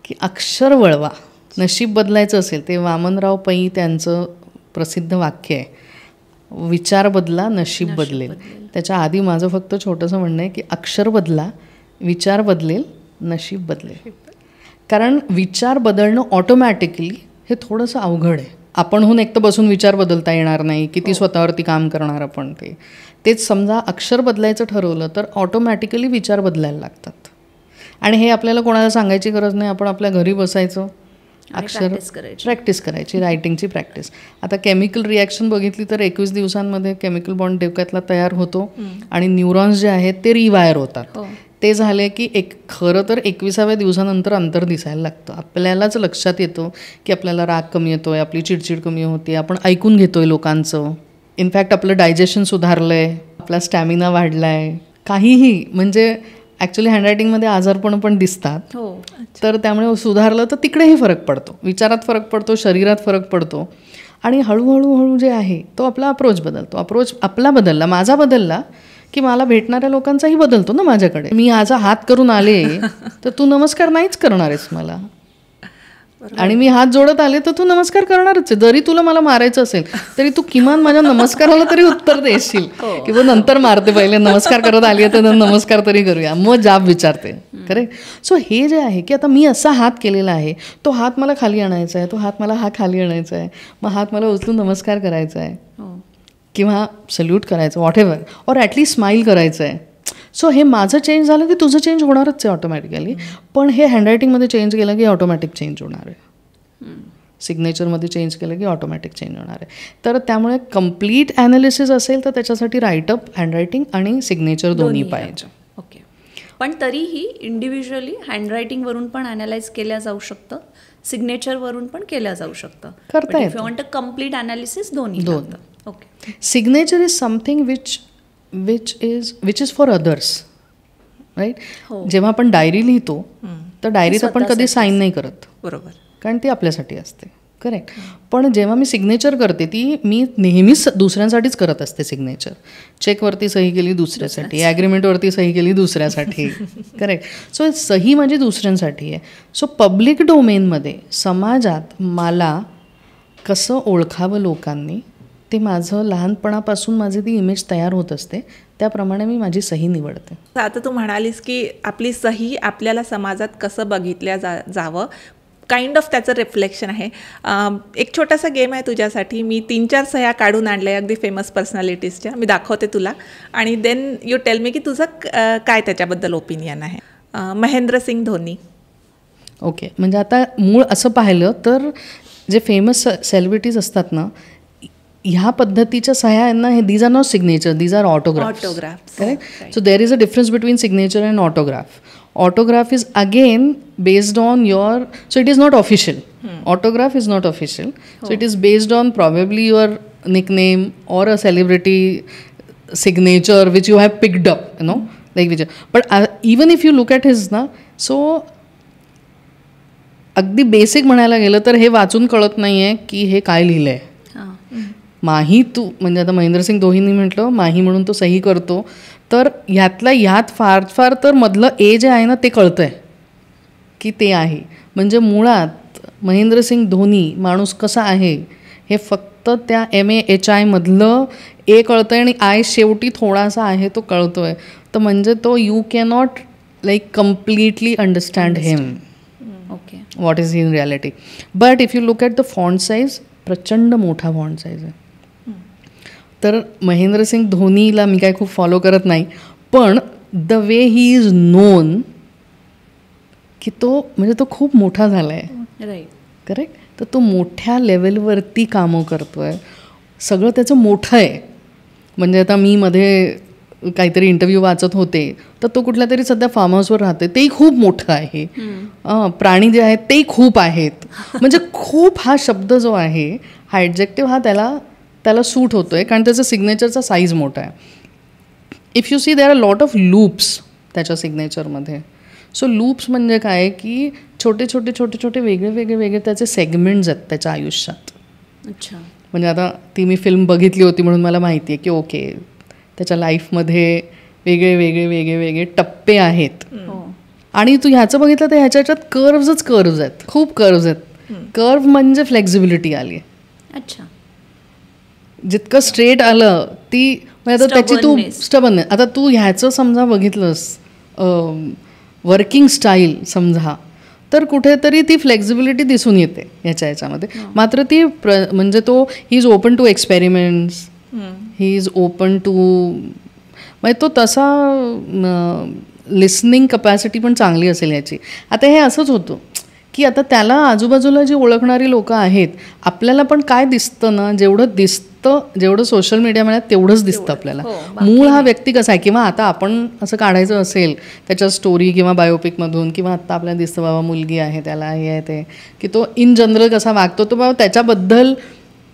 की अक्षर वळवा. नशीब बदलायचं असेल ते वामनराव पै त्यांचं प्रसिद्ध वाक्य आहे विचार बदला नशीब बदलेल. त्याच्या आधी माझं फक्त छोटंसं म्हणणं आहे की अक्षर बदला विचार बदलेल नशीब बदलेल. कारण विचार बदलणं ऑटोमॅटिकली हे थोडंसं अवघड आहे. आपणहून एक तर बसून विचार बदलता येणार नाही किती स्वतःवरती काम करणार आपण तेच समजा अक्षर बदलायचं ठरवलं तर ऑटोमॅटिकली विचार बदलायला लागतात आणि हे आपल्याला कोणाला सांगायची गरज नाही. आपण आपल्या घरी बसायचं अक्षर प्रॅक्टिस करायची रायटिंगची प्रॅक्टिस. आता केमिकल रिॲक्शन बघितली तर 21 दिवसांमध्ये केमिकल बॉन्ड डोक्यातला तयार होतो आणि न्यूरॉन्स जे आहेत ते रिवायर होतात. ते झाले की खरं तर 21व्या दिवसानंतर अंतर दिसायला लागतं. आपल्यालाच लक्षात येतं की आपल्याला राग कमी येतो आहे आपली चिडचिड कमी होते आपण ऐकून घेतो आहे लोकांचं. इनफॅक्ट आपलं डायजेशन सुधारलं आहे आपला स्टॅमिना वाढला आहे काहीही म्हणजे ॲक्च्युली हँडरायटिंगमध्ये आजारपण पण दिसतात. तर त्यामुळे सुधारलं तर तिकडेही फरक पडतो विचारात फरक पडतो शरीरात फरक पडतो आणि हळूहळू जे आहे तो आपला अप्रोच बदलतो. अप्रोच आपला बदलला माझा बदलला की मला भेटणाऱ्या लोकांचाही बदलतो ना. माझ्याकडे मी माझा हात करून आले तर तू नमस्कार नाहीच करणार आहेस मला. आणि मी हात जोडत आले तर तू नमस्कार करणारच आहे. जरी तुला मला मारायचं असेल तरी तू किमान माझ्या नमस्काराला तरी उत्तर देशील, किंवा नंतर मारते, पहिले नमस्कार करत आली आहे तर नमस्कार तरी करूया, मग जाब विचारते. करेक्ट. सो हे जे आहे की आता मी असा हात केलेला आहे, तो हात मला खाली आणायचा आहे, तो हात मला हा खाली आणायचा आहे, मग हात मला उचलून नमस्कार करायचा आहे किंवा सल्यूट करायचं, what ever, or at least smile करायचं आहे. सो हे माझं चेंज झालं की तुझं चेंज होणारच आहे ऑटोमॅटिकली. पण हे हँडरायटिंगमध्ये चेंज केलं की ऑटोमॅटिक चेंज होणार आहे, सिग्नेचरमध्ये चेंज केलं की ऑटोमॅटिक चेंज होणार आहे. तर त्यामुळे कम्प्लीट ॲनालिसिस असेल तर त्याच्यासाठी राईटअप, हँडरायटिंग आणि सिग्नेचर दोन्ही पाहिजे. ओके. पण तरीही इंडिव्हिज्युअली हँडरायटिंगवरून पण ॲनालाइज केल्या जाऊ शकतं, सिग्नेचरवरून पण केल्या जाऊ शकतं, करता येतं. If you want a complete analysis दोन्ही. Okay. Signature is something which is for others, right. जेव्हा आपण डायरी लिहितो तर डायरीत आपण कधी साईन नाही करत, बरोबर, कारण ती आपल्यासाठी असते. करेक्ट. पण जेव्हा मी सिग्नेचर करते ती मी नेहमीच दुसऱ्यांसाठीच करत असते. सिग्नेचर चेकवरती सही केली दुसऱ्यासाठी, ॲग्रीमेंटवरती सही केली दुसऱ्यासाठी. करेक्ट. सो सही माझी दुसऱ्यांसाठी आहे. सो पब्लिक डोमेनमध्ये समाजात मला कसं ओळखावं लोकांनी, ते माझं लहानपणापासून माझी ती इमेज तयार होत असते, त्याप्रमाणे मी माझी सही निवडते. आता तू म्हणालीस की आपली सही आपल्याला समाजात कसं बघितल्या जावं, काइंड ऑफ त्याचं रिफ्लेक्शन आहे. एक छोटासा गेम आहे तुझ्यासाठी. मी 3-4 सह्या काढून आणल्या अगदी फेमस पर्सनॅलिटीजच्या, मी दाखवते तुला आणि देन यू टेल मी की तुझं काय त्याच्याबद्दल ओपिनियन आहे. महेंद्रसिंग धोनी. ओके. म्हणजे आता मूळ असं पाहिलं तर जे फेमस सेलिब्रिटीज असतात ना, ह्या पद्धतीच्या सह्या यांना हे these are not signature, these are autographs. Correct. So there is a difference between signature and autograph. Autograph is again based on your, so it is not official. Autograph is not official. So it is based on probably your nickname or a celebrity signature which you have picked up, you know, like which. But even if you look at his na, so अगदी basic म्हणायला गेलं तर हे वाचून कळत नाही आहे की हे काय लिहिलं आहे. माही तू म्हणजे आता महेंद्रसिंग धोनीनी म्हटलं माही म्हणून तो सही करतो, तर ह्यात फार तर मधलं ए जे आहे ना ते कळतं आहे की ते आहे. म्हणजे मुळात महेंद्रसिंग धोनी माणूस कसा आहे हे फक्त त्या MAHI मधलं ए कळतं आहे आणि आय शेवटी थोडासा आहे तो कळतो आहे. तर म्हणजे तो you cannot like completely understand him. Okay. What is in reality. But if you look at the font size, प्रचंड मोठा फॉन्ट साईज आहे. तर महेंद्रसिंग धोनीला मी काय खूप फॉलो करत नाही, पण the way he is non की तो म्हणजे तो खूप मोठा झाला आहे. राईट. करेक्ट. तर तो मोठ्या लेवलवरती कामं करतो आहे, सगळं त्याचं मोठं आहे. म्हणजे आता मी मध्ये काहीतरी इंटरव्ह्यू वाचत होते तर तो कुठल्या तरी सध्या फार्म हाऊसवर राहते, तेही खूप मोठं आहे. प्राणी जे आहेत तेही खूप आहेत. म्हणजे खूप हा शब्द जो आहे, हा ॲडजेक्टिव्ह हा त्याला सूट होतो आहे, कारण त्याचं सिग्नेचरचा साईज मोठा आहे. If you see there are lot of loops त्याच्या सिग्नेचरमध्ये. सो लूप्स म्हणजे काय की छोटे वेगळे त्याचे सेगमेंट्स आहेत त्याच्या आयुष्यात. अच्छा. म्हणजे आता ती मी फिल्म बघितली होती म्हणून मला माहिती आहे की ओके त्याच्या लाईफमध्ये वेगळे टप्पे आहेत. आणि तू ह्याचं बघितलं तर ह्याच्यात कर्व्ज आहेत, खूप कर्व्ज आहेत. कर्व्ह म्हणजे फ्लेक्झिबिलिटी आली. अच्छा. जितकं स्ट्रेट आलं ती म्हणजे आता त्याची तू स्टबन. आता तू ह्याचं समजा बघितलंस वर्किंग स्टाईल समजा, तर कुठेतरी ती फ्लेक्झिबिलिटी दिसून येते ह्याच्यामध्ये. मात्र ती म्हणजे तो he is open to experiments, he is open to, म्हणजे तो तसा लिसनिंग कपॅसिटी पण चांगली असेल ह्याची. आता हे असंच होतं की आता त्याला आजूबाजूला जी ओळखणारी लोकं आहेत, आपल्याला पण काय दिसतं ना, जेवढं सोशल मीडिया मिळालं तेवढंच दिसतं आपल्याला. मूळ हा व्यक्ती कसा आहे, किंवा आता आपण असं काढायचं असेल त्याच्या स्टोरी किंवा बायोपिकमधून, किंवा आत्ता आपल्याला दिसतं बाबा मुलगी आहे त्याला हे आहे ते, की तो इन जनरल कसा वागतो, तो बाबा त्याच्याबद्दल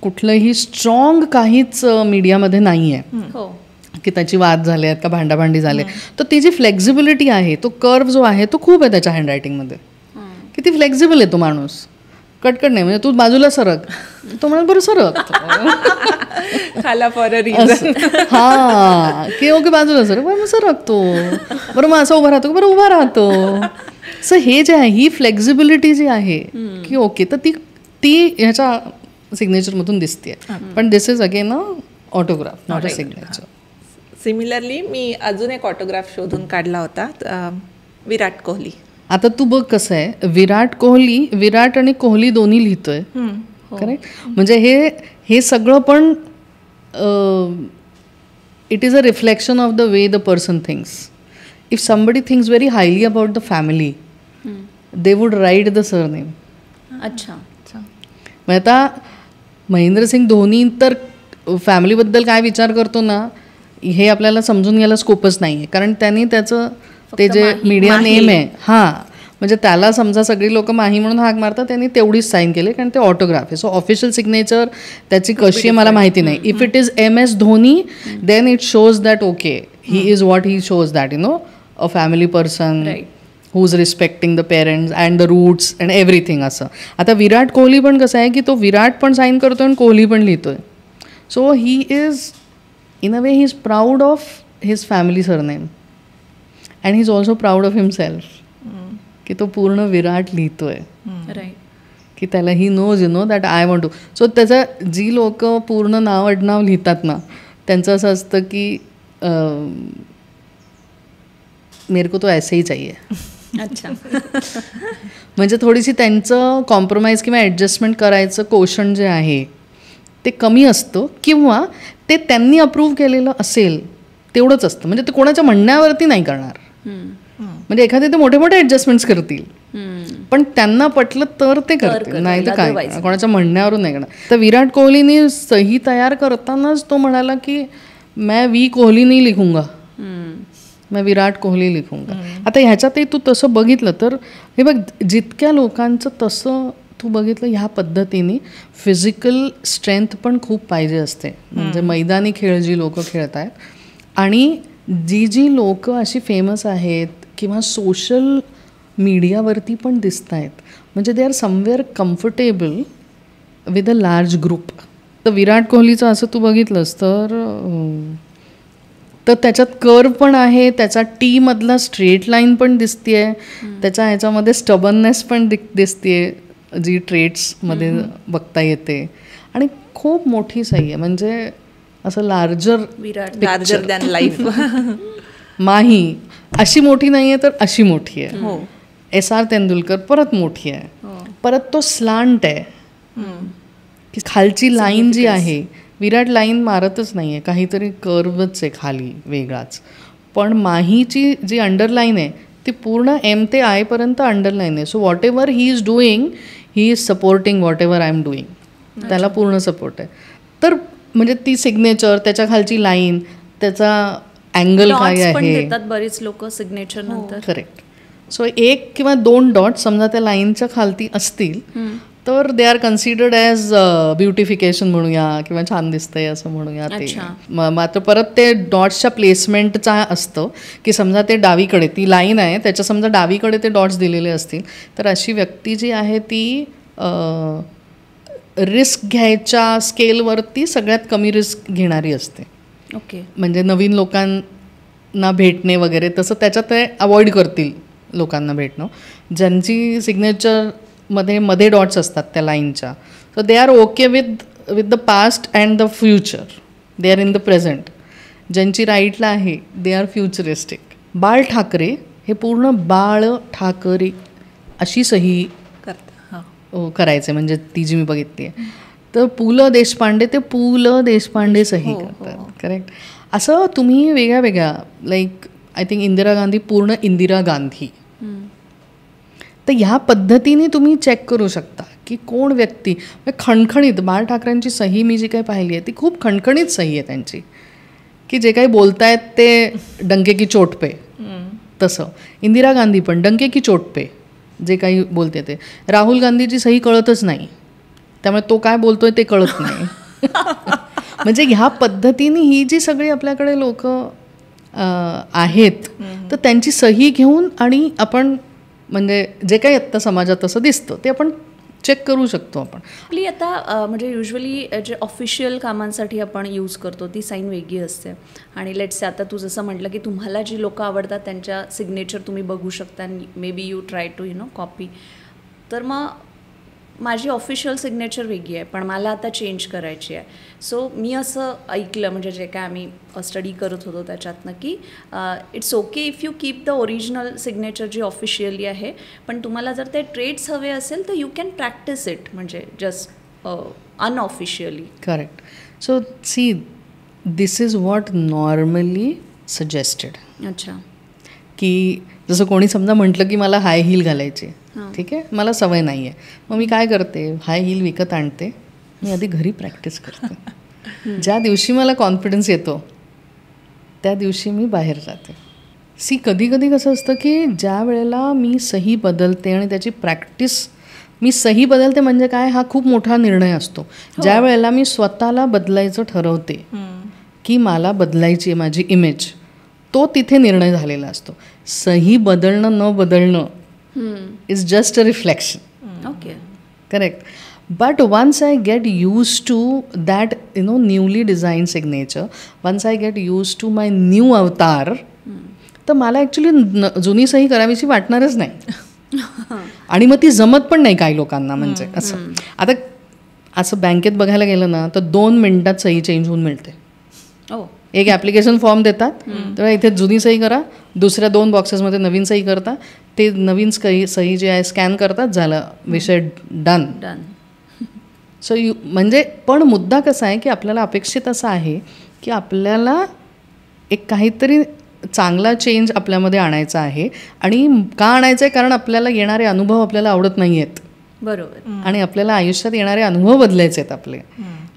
कुठलंही स्ट्रॉंग काहीच मीडियामध्ये नाही आहे की त्याची वाद झाले आहेत का भांडाभांडी झाले. तर ती जी फ्लेक्झिबिलिटी आहे, तो कर्व जो आहे तो खूप आहे त्याच्या हँडरायटिंगमध्ये. किती फ्लेक्झिबल आहे तो माणूस, कटकट नाही. म्हणजे तू बाजूला सरक, तो म्हणत बरं सरक खाला फॉर अ रिझन. हां की ओके बाजूला सरक, बरं मग सरकतो, बरं मग असं उभा राहतो, बरं उभा राहतो. सो हे जे आहे ही फ्लेक्झिबिलिटी जी आहे की ओके तर ती ह्याच्या सिग्नेचरमधून दिसते. पण this is again a autograph not a signature. Similarly मी अजून एक ऑटोग्राफ शोधून काढला होता, विराट कोहली. आता तू बघ कसं आहे, विराट आणि कोहली दोन्ही लिहितोय करेक्ट. म्हणजे हे सगळं पण it is a reflection of the way the person thinks. If somebody thinks very highly about the family they would write the surname. अच्छा. मग आता महेंद्रसिंग धोनी तर फॅमिलीबद्दल काय विचार करतो ना हे आपल्याला समजून घ्यायला स्कोपच नाही आहे. कारण त्यांनी त्याचं ते जे मीडिया नेम आहे म्हणजे त्याला समजा सगळी लोक माही म्हणून हाक मारतात, त्यांनी तेवढीच साईन केली कारण ते ऑटोग्राफ आहे. सो ऑफिशियल सिग्नेचर त्याची कशी आहे मला माहिती नाही. If it is MS Dhoni then it shows that okay he is what he shows that a family person who is respecting the parents and the roots and everything असं. आता विराट कोहली पण कसं आहे की तो विराट पण साईन करतोय आणि कोहली पण लिहितोय. So he is in a way he is proud of his family surname and he is also proud of himself की तो पूर्ण विराट लिहितोय. राईट. की त्याला he knows that I want to. So त्याचं जी लोक पूर्ण नाव आडनाव लिहितात ना त्यांचं असं असतं की मेरे को तो ऐसे ही चाहिए. अच्छा. म्हणजे थोडीशी त्यांचं कॉम्प्रोमाइज किंवा ॲडजस्टमेंट करायचं कोशण जे आहे ते कमी असतं किंवा ते त्यांनी अप्रूव्ह केलेलं असेल तेवढंच असतं. म्हणजे ते कोणाच्या म्हणण्यावरती नाही करणार. म्हणजे एखादे ते मोठे मोठे ॲडजस्टमेंट्स करतील पण त्यांना पटलं तर ते करतील, नाही तर काय कोणाच्या म्हणण्यावरून नाही करणार. तर विराट कोहलीने सही तयार करतानाच तो म्हणाला की मैं वी कोहली नाही लिखूंगा, मैं विराट कोहली लिखूंगा. आता ह्याच्यातही तू तसं बघितलं तर हे बघ जितक्या लोकांचं तसं तू बघितलं ह्या पद्धतीने फिजिकल स्ट्रेंथ पण खूप पाहिजे असते. म्हणजे मैदानी खेळ जी लोक खेळत आहेत आणि जी लोक अशी फेमस आहेत किंवा सोशल मीडियावरती पण दिसत आहेत म्हणजे they R somewhere comfortable with a large group. तर विराट कोहलीचं असं तू बघितलंस तर त्याच्यात कर्व पण आहे, त्याचा टीमधला स्ट्रेट लाईन पण दिसते, त्याच्या ह्याच्यामध्ये स्टबननेस पण दिसते जी ट्रेट्समध्ये बघता येते आणि खूप मोठी सही आहे. म्हणजे असं लार्जर दॅन लाईफ. माही अशी मोठी नाही आहे तर अशी मोठी आहे. SR तेंडुलकर परत मोठी आहे. परत तो स्लांट आहे की खालची लाईन जी आहे विराट लाईन मारतच नाही आहे, काहीतरी कर्वच आहे खाली वेगळाच. पण माहीची जी अंडरलाईन आहे ती पूर्ण M ते I पर्यंत अंडरलाईन आहे. So what ever he is doing he is supporting what ever I am doing. त्याला पूर्ण सपोर्ट आहे. तर म्हणजे ती सिग्नेचर त्याच्या खालची लाईन त्याचा अँगल काय आहे बरीच लोक सिग्नेचर नंतर. करेक्ट. सो 1 किंवा 2 डॉट समजा त्या लाईनच्या खालती असतील तर they are considered as beautification म्हणूया किंवा छान दिसतंय असं म्हणूया. ते मात्र परत ते डॉट्सच्या प्लेसमेंटचा असतं की समजा ते डावीकडे ती लाईन आहे त्याच्या समजा डावीकडे ते डॉट्स दिलेले असतील तर अशी व्यक्ती जी आहे ती रिस्क घ्यायच्या स्केलवरती सगळ्यात कमी रिस्क घेणारी असते. ओके. म्हणजे नवीन लोकांना भेटणे वगैरे तसं त्याच्यात ते अवॉइड करतील लोकांना भेटणं. ज्यांची सिग्नेचरमध्ये डॉट्स असतात त्या लाईनच्या so they are okay with the past and the future. They are in the present. ज्यांची राईटला आहे दे आर फ्युचरिस्टिक. बाळ ठाकरे हे पूर्ण बाळ ठाकरे अशी सही करायचे म्हणजे ती जी मी बघितली आहे. तर पु ल देशपांडे ते पु ल देशपांडे सही करतात. करेक्ट. असं तुम्ही वेगळ्या वेगळ्या like I think Indira Gandhi पूर्ण इंदिरा गांधी. तर ह्या पद्धतीने तुम्ही चेक करू शकता की कोण व्यक्ती खणखणीत. बाळ ठाकरेंची सही मी जी काही पाहिली आहे ती खूप खणखणीत सही आहे त्यांची की जे काही बोलतायत ते डंके की चोट पे. तसं इंदिरा गांधी पण डंके की चोट पे जे काही बोलते ते. राहुल गांधीची सही कळतच नाही त्यामुळे तो काय बोलतोय ते कळत नाही. म्हणजे ह्या पद्धतीने ही जी सगळी आपल्याकडे लोक आहेत तर त्यांची सही घेऊन आणि आपण म्हणजे जे काही आत्ता समाजात तसं दिसतं ते आपण चेक करू शकतो आपण. आपली आता म्हणजे युजली जे ऑफिशियल कामांसाठी आपण यूज करतो ती साईन वेगळी असते आणि लेट्स आता तू जसं म्हटलं की तुम्हाला जी लोकं आवडतात त्यांच्या सिग्नेचर तुम्ही बघू शकता आणि maybe you try to copy. तर मग माझी ऑफिशियल सिग्नेचर वेगळी आहे पण मला आता चेंज करायची आहे. सो मी असं ऐकलं म्हणजे जे काय आम्ही स्टडी करत होतो त्याच्यातनं की it's okay if you keep the original signature जी ऑफिशियली आहे पण तुम्हाला जर ते ट्रेट्स हवे असेल तर यू कॅन प्रॅक्टिस इट म्हणजे just unofficially. Correct. So see this is what normally suggested. अच्छा. की जसं कोणी समजा म्हटलं की मला हाय हील घालायची, ठीक आहे, मला सवय नाही आहे, मग मी काय करते, हाय हील विकत आणते, मी आधी घरी प्रॅक्टिस करते. ज्या दिवशी मला कॉन्फिडन्स येतो त्या दिवशी मी बाहेर जाते. सी कधी कधी कसं असतं की ज्या वेळेला मी सही बदलते आणि त्याची प्रॅक्टिस मी सही बदलते म्हणजे काय, हा खूप मोठा निर्णय असतो. ज्या वेळेला मी स्वतःला बदलायचं ठरवते की मला बदलायची आहे माझी इमेज, तो तिथे निर्णय झालेला असतो. सही बदलणं न बदलणं is just a reflection. Okay. Correct. But once I get use to that newly design signature, once I get use to my new avatar, तर मला ॲक्च्युली जुनी सही करावीची वाटणारच नाही. आणि मग ती जमत पण नाही काही लोकांना. म्हणजे असं आता असं बँकेत बघायला गेलं ना तर 2 मिनिटात सही चेंज होऊन मिळते. एक ॲप्लिकेशन फॉर्म देतात, तर इथे जुनी सही करा, दुसऱ्या 2 बॉक्सेसमध्ये नवीन सही करता, ते नवीन सही जी आहे स्कॅन करतात, झालं, विषय डन. सो म्हणजे पण मुद्दा कसा आहे की आपल्याला अपेक्षित असं आहे की आपल्याला एक काहीतरी चांगला चेंज आपल्यामध्ये आणायचा आहे. आणि का आणायचं आहे, कारण आपल्याला येणारे अनुभव आपल्याला आवडत नाही आहेत. बरोबर. आणि आपल्याला आयुष्यात येणारे अनुभव बदलायचे आहेत आपले.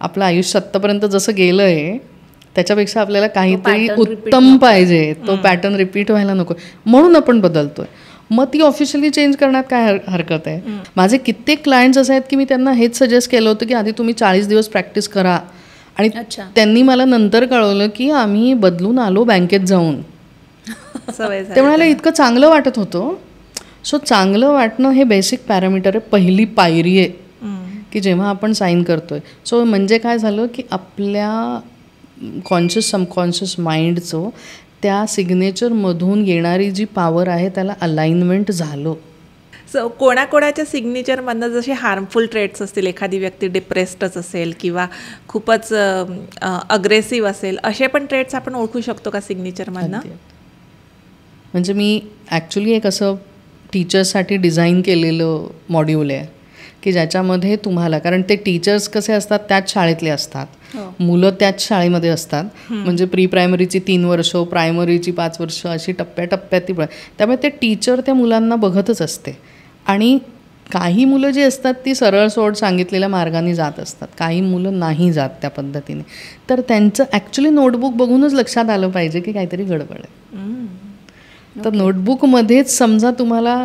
आपलं आयुष्य आत्तापर्यंत जसं गेलं आहे त्याच्यापेक्षा आपल्याला काहीतरी उत्तम पाहिजे, तो पॅटर्न रिपीट व्हायला नको, म्हणून आपण बदलतोय. मग ती ऑफिशियली चेंज करण्यात काय हरकत आहे. माझे कित्येक क्लायंट्स असे आहेत की मी त्यांना हेच सजेस्ट केलं होतं की आधी तुम्ही 40 दिवस प्रॅक्टिस करा, आणि त्यांनी मला नंतर कळवलं की आम्ही बदलून आलो बँकेत जाऊन. ते म्हणाले इतकं चांगलं वाटत होतं. सो चांगलं वाटणं हे बेसिक पॅरामीटर आहे, पहिली पायरी आहे की जेव्हा आपण साईन करतोय. सो म्हणजे काय झालं की आपल्या कॉन्शियस सबकॉन्शियस माइंडचं त्या सिग्नेचरमधून येणारी जी पॉवर आहे त्याला अलाइनमेंट झालं. सो कोणाकोणाच्या सिग्नेचरमधनं जसे हार्मफुल ट्रेट्स असतील, एखादी व्यक्ती डिप्रेस्डच असेल किंवा खूपच अग्रेसिव्ह असेल, असे पण ट्रेट्स आपण ओळखू शकतो का सिग्नेचरमधनं? म्हणजे मी ॲक्च्युली एक असं टीचर्ससाठी डिझाईन केलेलं मॉड्यूल आहे की ज्याच्यामध्ये तुम्हाला, कारण ते टीचर्स कसे असतात त्याच शाळेतले असतात, मुलं त्याच शाळेमध्ये असतात, म्हणजे प्री प्रायमरीची 3 वर्ष, प्रायमरीची 5 वर्ष, अशी टप्प्याटप्प्यात ती, त्यामुळे ते टीचर त्या मुलांना बघतच असते. आणि काही मुलं जी असतात ती सरळ सोड सांगितलेल्या मार्गाने जात असतात, काही मुलं नाही जात त्या पद्धतीने. तर त्यांचं ॲक्च्युली नोटबुक बघूनच लक्षात आलं पाहिजे की काहीतरी गडबड आहे. तर नोटबुकमध्येच समजा तुम्हाला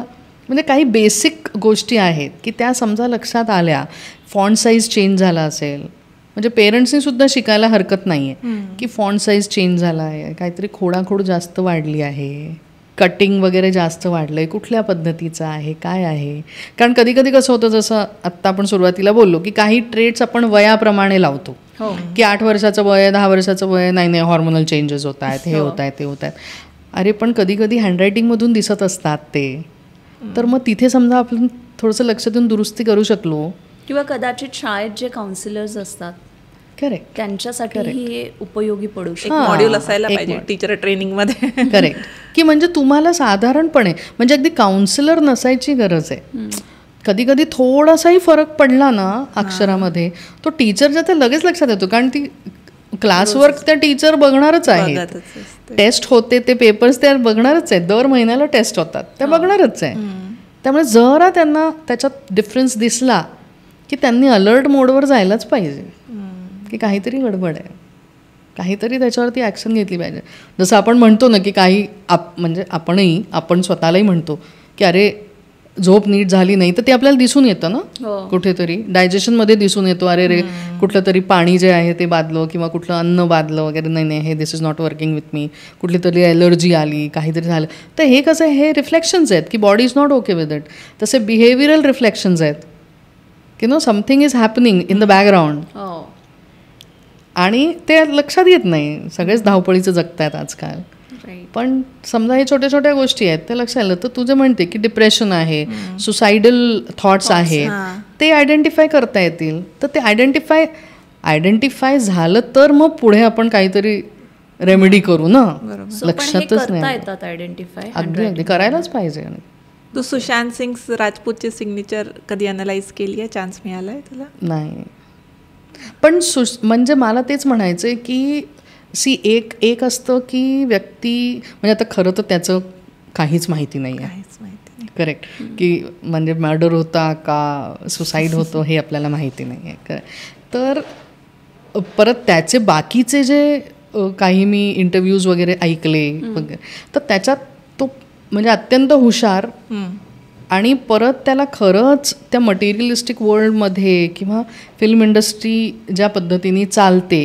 म्हणजे काही बेसिक गोष्टी आहेत की त्या समजा लक्षात आल्या, फॉन्ट साईज चेंज झाला असेल, म्हणजे पेरेंट्सनी सुद्धा शिकायला हरकत नाही आहे की फॉन्ट साईज चेंज झाला आहे, काहीतरी खोडाखोड जास्त वाढली आहे, कटिंग वगैरे जास्त वाढलं आहे, कुठल्या पद्धतीचं आहे, काय आहे. कारण कधी कधी कसं होतं, जसं आत्ता आपण सुरुवातीला बोललो की काही ट्रेट्स आपण वयाप्रमाणे लावतो की 8 वर्षाचं वय, 10 वर्षाचं वय, नाही हॉर्मोनल चेंजेस होत आहेत, हे होत आहेत, ते होत आहेत. अरे पण कधी कधी हँडरायटिंगमधून दिसत असतात ते, तर मग तिथे समजा आपण थोडंसं लक्ष देऊन दुरुस्ती करू शकलो. किंवा कदाचित शाळेत जे काउन्सिलर्स असतात करेक्ट, त्यांच्यासाठी हे उपयोगी पडू शकतो. मॉड्यूल असायला पाहिजे टीचर ट्रेनिंगमध्ये. करेक्ट. की म्हणजे तुम्हाला साधारणपणे म्हणजे अगदी काउन्सिलर नसायची गरज आहे. कधी कधी थोडासाही फरक पडला ना अक्षरामध्ये, तो टीचरच्या ते लगेच लक्षात येतो, कारण ती क्लासवर्क त्या टीचर बघणारच आहे, टेस्ट होते ते पेपर्स त्या बघणारच आहेत, दर महिन्याला टेस्ट होतात त्या बघणारच आहे. त्यामुळे जरा त्यांना त्याच्यात डिफरन्स दिसला की त्यांनी अलर्ट मोडवर जायलाच पाहिजे की काहीतरी गडबड आहे, काहीतरी त्याच्यावरती ॲक्शन घेतली पाहिजे. जसं आपण म्हणतो ना की काही म्हणजे आपण स्वतःलाही म्हणतो की अरे झोप नीट झाली नाही, तर ते आपल्याला दिसून येतं ना कुठेतरी, डायजेशनमध्ये दिसून येतो, अरे रे कुठलं तरी पाणी जे आहे ते बादलं किंवा कुठलं अन्न बादलं वगैरे, नाही हे this is not working with me, कुठली तरी ॲलर्जी आली, काहीतरी झालं. तर हे कसं आहे, हे रिफ्लेक्शन्स आहेत की body is not okay with it. तसे बिहेवियरल रिफ्लेक्शन्स आहेत की know something is happening in the background. हो. आणि ते लक्षात येत नाही. सगळेच धावपळीचं जगतायत आजकाल. पण समजा हे छोट्या छोट्या गोष्टी आहेत ते लक्षात आलं तर तुझं म्हणते की डिप्रेशन आहे, सुसायडल थॉट्स आहेत, ते आयडेंटिफाय करता येतील. तर ते आयडेंटिफाय झालं तर मग पुढे आपण काहीतरी रेमेडी करू ना. लक्षातच नाही येतात आयडेंटिफाय. अगदी करायलाच पाहिजे. तू सुशांत सिंग राजपूतची सिग्नेचर कधी अनालाइज केली आहे? चान्स मिळालाय तुला? नाही. पण म्हणजे मला तेच म्हणायचं आहे की एक असतं की व्यक्ती म्हणजे आता खरं तर त्याचं काहीच माहिती नाही आहे. करेक्ट. की म्हणजे मर्डर होता का सुसाईड होतो हे आपल्याला माहिती नाही आहे. तर परत त्याचे बाकीचे जे काही मी इंटरव्ह्यूज वगैरे ऐकले वगैरे तर त्याच्यात तो म्हणजे अत्यंत हुशार आणि परत त्याला खरंच त्या मटेरियलिस्टिक वर्ल्डमध्ये किंवा फिल्म इंडस्ट्री ज्या पद्धतीने चालते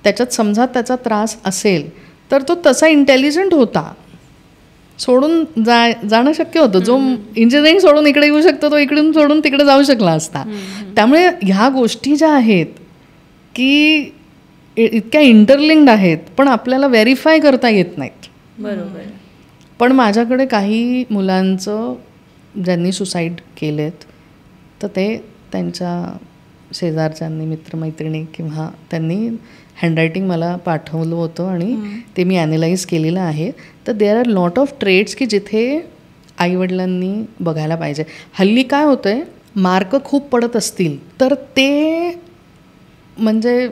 त्याच्यात समजा त्याचा त्रास असेल तर तो तसा इंटेलिजंट होता. सोडून जाणं शक्य होतं. जो इंजिनिअरिंग सोडून इकडे येऊ शकतो तो इकडून सोडून तिकडे जाऊ शकला असता. त्यामुळे ह्या गोष्टी ज्या आहेत की इतक्या इंटरलिंक्ड आहेत पण आपल्याला व्हेरीफाय करता येत नाहीत. बरोबर. पण माझ्याकडे काही मुलांचं ज्यांनी सुसाईड केलेत तर ते त्यांच्या शेजारच्यांनी मित्रमैत्रिणी किंवा त्यांनी हँडरायटिंग मला पाठवलं होतं आणि ते मी ॲनालाइज केलेलं आहे. तर there are lot of traits की जिथे आईवडिलांनी बघायला पाहिजे. हल्ली काय होतं आहे मार्क खूप पडत असतील तर ते म्हणजे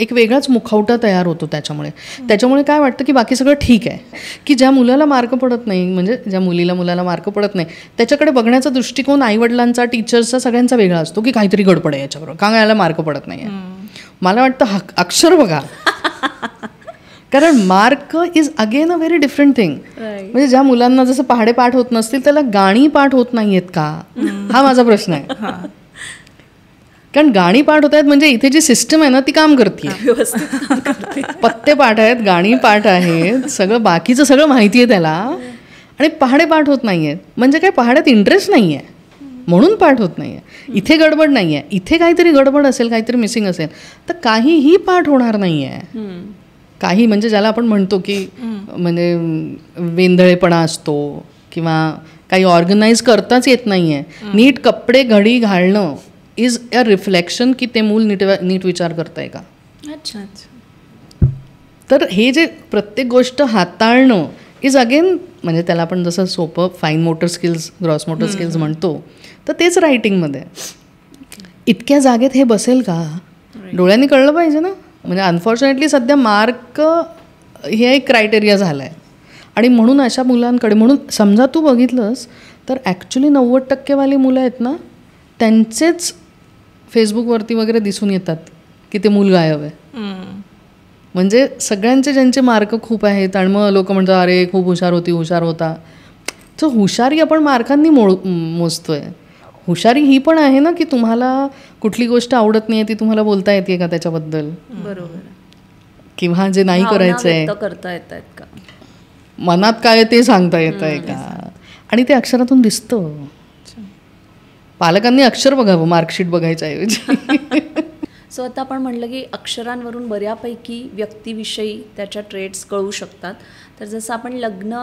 एक वेगळाच मुखवटा तयार होतो. त्याच्यामुळे काय वाटतं की बाकी सगळं ठीक आहे. की ज्या मुलाला मार्क पडत नाही म्हणजे ज्या मुलाला मार्क पडत नाही त्याच्याकडे बघण्याचा दृष्टिकोन आईवडिलांचा टीचर्सचा सगळ्यांचा वेगळा असतो की काहीतरी गडबड आहे याच्याबरोबर का याला मार्क पडत नाही आहे. मला वाटतं अक्षर बघा. कारण mark is again a very different thing. म्हणजे ज्या मुलांना जसं पहाडे पाठ होत नसतील त्याला गाणी पाठ होत नाही आहेत का हा माझा प्रश्न आहे. कारण गाणी पाठ होत आहेत म्हणजे इथे जी सिस्टम आहे ना ती काम करते. पत्ते पाठ आहेत, गाणी पाठ आहेत, सगळं बाकीचं सगळं माहिती आहे त्याला आणि पहाडे पाठ होत नाही आहेत. म्हणजे काय पहाड्यात इंटरेस्ट नाही आहे म्हणून पाठ होत नाही आहे. इथे गडबड नाही आहे. इथे काहीतरी गडबड असेल काहीतरी मिसिंग असेल तर काहीही पाठ होणार नाही आहे. काही म्हणजे ज्याला आपण म्हणतो की म्हणजे वेंधळेपणा असतो किंवा काही ऑर्गनाईज करताच येत नाही आहे. नीट कपडे घडी घालणं इज अ रिफ्लेक्शन की ते मूल नीट विचार करत आहे का. अच्छा. तर हे जे प्रत्येक गोष्ट हाताळणं इज अगेन म्हणजे त्याला आपण जसं सोपं fine motor skills gross motor skills म्हणतो तर तेच रायटिंगमध्ये. इतक्या जागेत हे बसेल का डोळ्यांनी कळलं पाहिजे ना. म्हणजे अनफॉर्च्युनेटली सध्या मार्क हे एक क्रायटेरिया झाला आहे आणि म्हणून अशा मुलांकडे म्हणून समजा तू बघितलंस तर ॲक्च्युली 90% मुलं आहेत ना त्यांचेच फेसबुकवरती वगैरे दिसून येतात की ते मूल गायब आहे. म्हणजे सगळ्यांचे ज्यांचे मार्क खूप आहेत आणि मग लोक म्हणतात अरे खूप हुशार होता. तर हुशारी आपण मार्कांनी मोजतोय. हुशारी ही पण आहे ना की तुम्हाला कुठली गोष्ट आवडत नाही ती तुम्हाला बोलता येते का त्याच्याबद्दल. बरोबर. किंवा जे नाही करायचं आहे करता येत आहेत का मनात काय ते सांगता येत आहे का आणि ते अक्षरातून दिसतं. पालकांनी अक्षर बघावं मार्कशीट बघायच्या ऐवजी. सो आता आपण म्हटलं की अक्षरांवरून बऱ्यापैकी व्यक्तीविषयी त्याच्या ट्रेड्स कळू शकतात. तर जसं आपण लग्न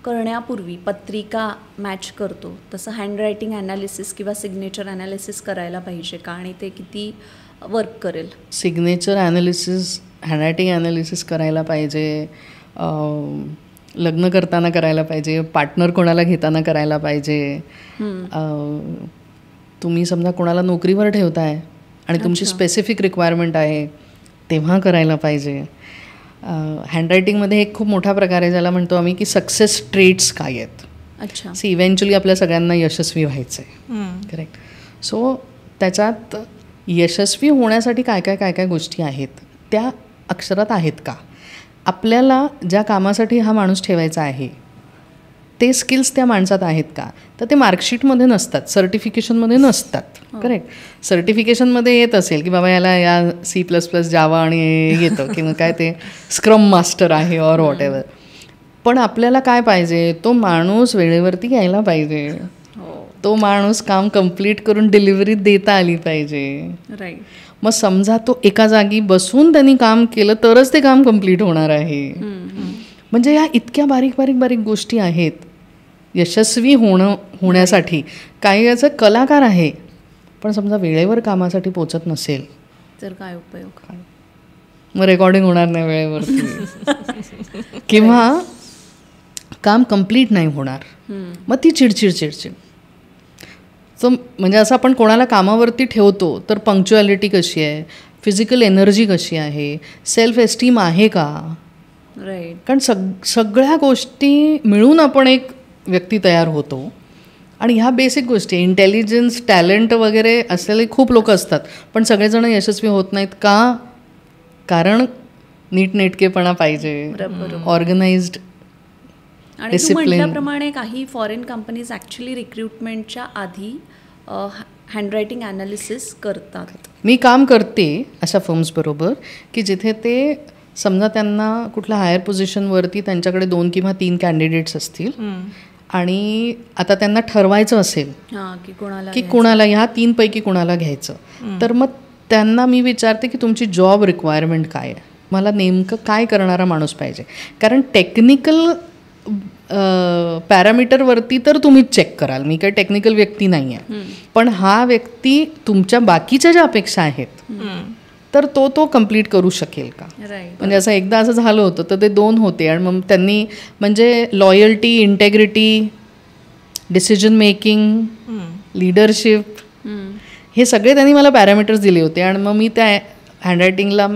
करण्यापूर्वी पत्रिका मॅच करतो तसं हँडरायटिंग ॲनालिसिस किंवा सिग्नेचर ॲनालिसिस करायला पाहिजे का आणि ते किती वर्क करेल. सिग्नेचर ॲनालिसिस हँडरायटिंग ॲनालिसिस करायला पाहिजे. लग्न करताना करायला पाहिजे. पार्टनर कोणाला घेताना करायला पाहिजे. तुम्ही समजा कोणाला नोकरीवर ठेवताय आणि तुमची स्पेसिफिक रिक्वायरमेंट आहे तेव्हा करायला पाहिजे. हँडरायटिंगमध्ये एक खूप मोठा प्रकार आहे ज्याला म्हणतो आम्ही की सक्सेस ट्रेट्स काय आहेत. अच्छा. इव्हेंच्युअली आपल्या सगळ्यांना यशस्वी व्हायचं आहे. करेक्ट. सो त्याच्यात यशस्वी होण्यासाठी काय काय गोष्टी आहेत त्या अक्षरात आहेत का. आपल्याला ज्या कामासाठी हा माणूस ठेवायचा आहे ते स्किल्स त्या माणसात आहेत का. तर ते मार्कशीटमध्ये नसतात, सर्टिफिकेशनमध्ये नसतात. करेक्ट. सर्टिफिकेशनमध्ये येत असेल की बाबा याला या C++ जावा आणि येतं किंवा काय ते स्क्रम मास्टर आहे ऑर वॉट एव्हर. पण आपल्याला काय पाहिजे तो माणूस वेळेवरती यायला पाहिजे. तो माणूस काम कंप्लीट करून डिलिव्हरी देता आली पाहिजे. राईट. मग समजा तो एका जागी बसून त्यांनी काम केलं तरच ते काम कंप्लीट होणार आहे. म्हणजे ह्या इतक्या बारीक बारीक बारीक गोष्टी आहेत यशस्वी होण्यासाठी. काही याचं कलाकार आहे पण समजा वेळेवर कामासाठी पोचत नसेल तर काय उपयोग? मग रेकॉर्डिंग होणार नाही वेळेवरती किंवा काम कंप्लीट नाही होणार. मग ती चिडचिड. सो म्हणजे असं आपण कोणाला कामावरती ठेवतो तर पंक्च्युअलिटी कशी आहे, फिजिकल एनर्जी कशी आहे, सेल्फ एस्टीम आहे का. राईट. कारण सगळ्या गोष्टी मिळून आपण एक व्यक्ती तयार होतो. आणि ह्या बेसिक गोष्टी इंटेलिजन्स टॅलेंट वगैरे असलेले खूप लोक असतात पण सगळेजण यशस्वी होत नाहीत का. कारण नीटनेटकेपणा पाहिजे, ऑर्गनाइज्ड, आणि तू म्हटल्याप्रमाणे काही फॉरेन कंपनीज ॲक्च्युली रिक्रुटमेंटच्या आधी हँडरायटिंग ॲनालिसिस करतात. मी काम करते अशा फर्म्सबरोबर की जिथे ते समजा त्यांना कुठल्या हायर पोझिशनवरती त्यांच्याकडे 2 किंवा 3 कॅन्डिडेट्स असतील आणि आता त्यांना ठरवायचं असेल की कोणाला ह्या 3 पैकी कोणाला घ्यायचं. तर मग त्यांना मी विचारते की तुमची जॉब रिक्वायरमेंट काय आहे, मला नेमकं काय करणारा माणूस पाहिजे. कारण टेक्निकल पॅरामीटरवरती तर तुम्हीच चेक कराल, मी काही टेक्निकल व्यक्ती नाही आहे. पण हा व्यक्ती तुमच्या बाकीच्या ज्या अपेक्षा आहेत तर तो कंप्लीट करू शकेल का. म्हणजे असं एकदा असं झालं होतं तर ते 2 होते आणि मग त्यांनी म्हणजे loyalty, integrity, decision making, leadership हे सगळे त्यांनी मला पॅरामीटर्स दिले होते. आणि मग मी त्या हँडरायटिंगला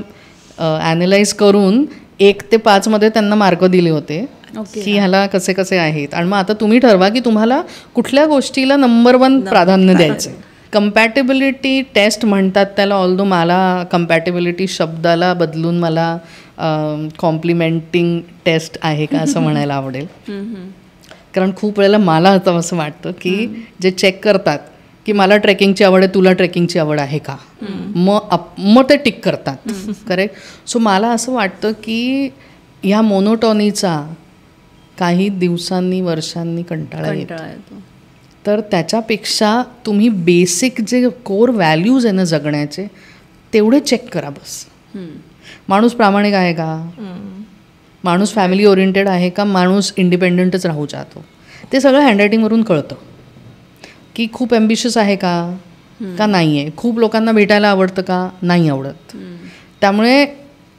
ॲनालाइज करून 1 ते 5 मध्ये त्यांना मार्क दिले होते की ह्याला कसे कसे आहेत. आणि मग आता तुम्ही ठरवा की तुम्हाला कुठल्या गोष्टीला नंबर 1 प्राधान्य द्यायचं. कम्पॅटेबिलिटी टेस्ट म्हणतात त्याला, ऑल्दो मला कम्पॅटेबिलिटी शब्दाला बदलून मला कॉम्प्लिमेंटिंग टेस्ट आहे का असं म्हणायला आवडेल. कारण खूप वेळेला मला आता असं वाटतं की जे चेक करतात की मला ट्रेकिंगची आवड आहे, तुला ट्रेकिंगची आवड आहे का, मग ते टिक करतात. करेक्ट. सो मला असं वाटतं की ह्या मोनोटॉनीचा काही दिवसांनी वर्षांनी कंटाळा येतो. तर त्याच्यापेक्षा तुम्ही बेसिक जे कोर व्हॅल्यूज आहे ना जगण्याचे तेवढे चेक करा बस. माणूस प्रामाणिक आहे का, माणूस फॅमिली ओरिएंटेड आहे का, माणूस इंडिपेंडंटच राहू चाहतो. ते सगळं हँडरायटिंगवरून कळतं की खूप ॲम्बिशियस आहे का नाही आहे, खूप लोकांना भेटायला आवडतं का नाही आवडत. त्यामुळे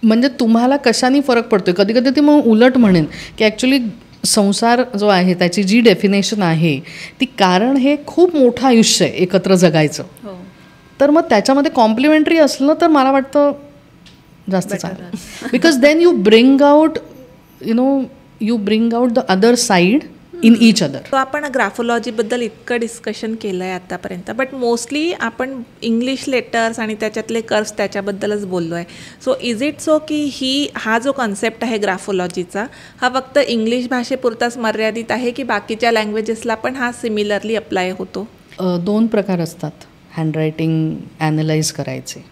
म्हणजे तुम्हाला कशाने फरक पडतो. कधी कधी ती मग उलट म्हणेन की ॲक्च्युली संसार जो आहे त्याची जी डेफिनेशन आहे ती, कारण हे खूप मोठं आयुष्य आहे एकत्र जगायचं. तर मग त्याच्यामध्ये कॉम्प्लिमेंटरी असलं तर मला वाटतं जास्त चांगलं. Because then you bring out the other side in each other. तो आपण ग्राफोलॉजीबद्दल इतकं डिस्कशन केलं आहे आत्तापर्यंत, बट मोस्टली आपण इंग्लिश लेटर्स आणि त्याच्यातले कर्व्स त्याच्याबद्दलच बोललो आहे. सो इज इट सो की हा जो कॉन्सेप्ट आहे ग्राफोलॉजीचा हा फक्त इंग्लिश भाषेपुरताच मर्यादित आहे की बाकीच्या लँग्वेजेसला पण हा सिमिलरली अप्लाय होतो? 2 प्रकार असतात हँडरायटिंग ॲनालाइज करायचे.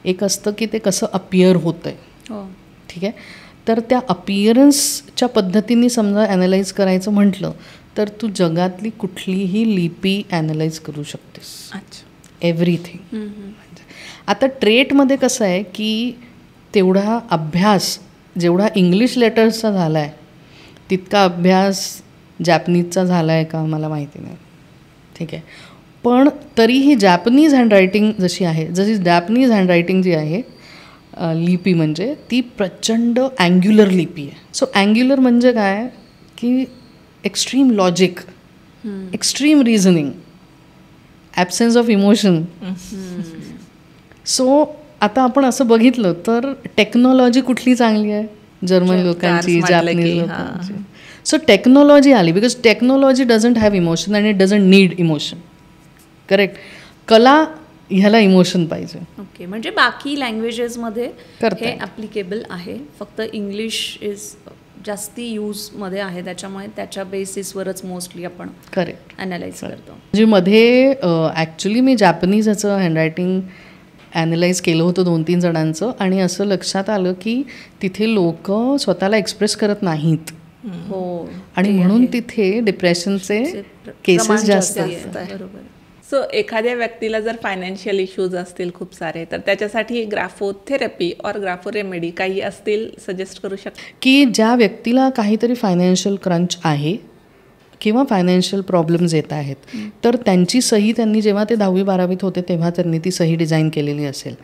एक असतं की ते कसं अपियर होतं आहे. ठीक आहे. तर त्या अपियरन्सच्या पद्धतीने समजा ॲनालाइज करायचं म्हटलं तर तू जगातली कुठलीही लिपी ॲनालाइज करू शकतेस. एव्हरीथिंग. आता ट्रेटमध्ये कसं आहे की तेवढा अभ्यास जेवढा इंग्लिश लेटर्सचा झाला आहे तितका अभ्यास जॅपनीजचा झाला आहे का मला माहिती नाही. ठीक आहे. पण तरीही जॅपनीज हँडरायटिंग जशी जॅपनीज हँडरायटिंग जी आहे लिपी म्हणजे ती प्रचंड अँग्युलर लिपी आहे. सो अँग्युलर म्हणजे काय की extreme logic, extreme reasoning, absence of emotion. So आता आपण असं बघितलं तर टेक्नॉलॉजी कुठली चांगली आहे, जर्मन लोकांची, जापनीज लोकांची. सो टेक्नॉलॉजी आली because technology doesn't have emotion and it doesn't need emotion. Correct. कला ह्याला इमोशन पाहिजे. ओके. म्हणजे बाकी लँग्वेजेसमध्ये हे ॲप्लिकेबल आहे, फक्त इंग्लिश इज जास्ती यूजमध्ये आहे त्याच्यामुळे त्याच्या बेसिसवरच मोस्टली आपण करेक्ट ॲनालाइज करतो. म्हणजे मध्ये ॲक्च्युली मी जॅपनीज ह्याचं हँडरायटिंग ॲनालाइज केलं होतं 2-3 जणांचं आणि असं लक्षात आलं की तिथे लोक स्वतःला एक्सप्रेस करत नाहीत हो आणि म्हणून तिथे डिप्रेशनचे केसेस जास्त असतात. बरोबर. सो एखाद्या व्यक्तीला जर फायनान्शियल इश्यूज असतील खूप सारे, तर त्याच्यासाठी ग्राफोथेरपी और ग्राफो रेमेडी काही असतील सजेस्ट करू शकता? की ज्या व्यक्तीला काहीतरी फायनान्शियल क्रंच आहे किंवा फायनान्शियल प्रॉब्लेम्स येत आहेत, तर त्यांची सही त्यांनी जेव्हा ते 10वी-12वीत होते तेव्हा त्यांनी ती सही डिझाईन केलेली असेल.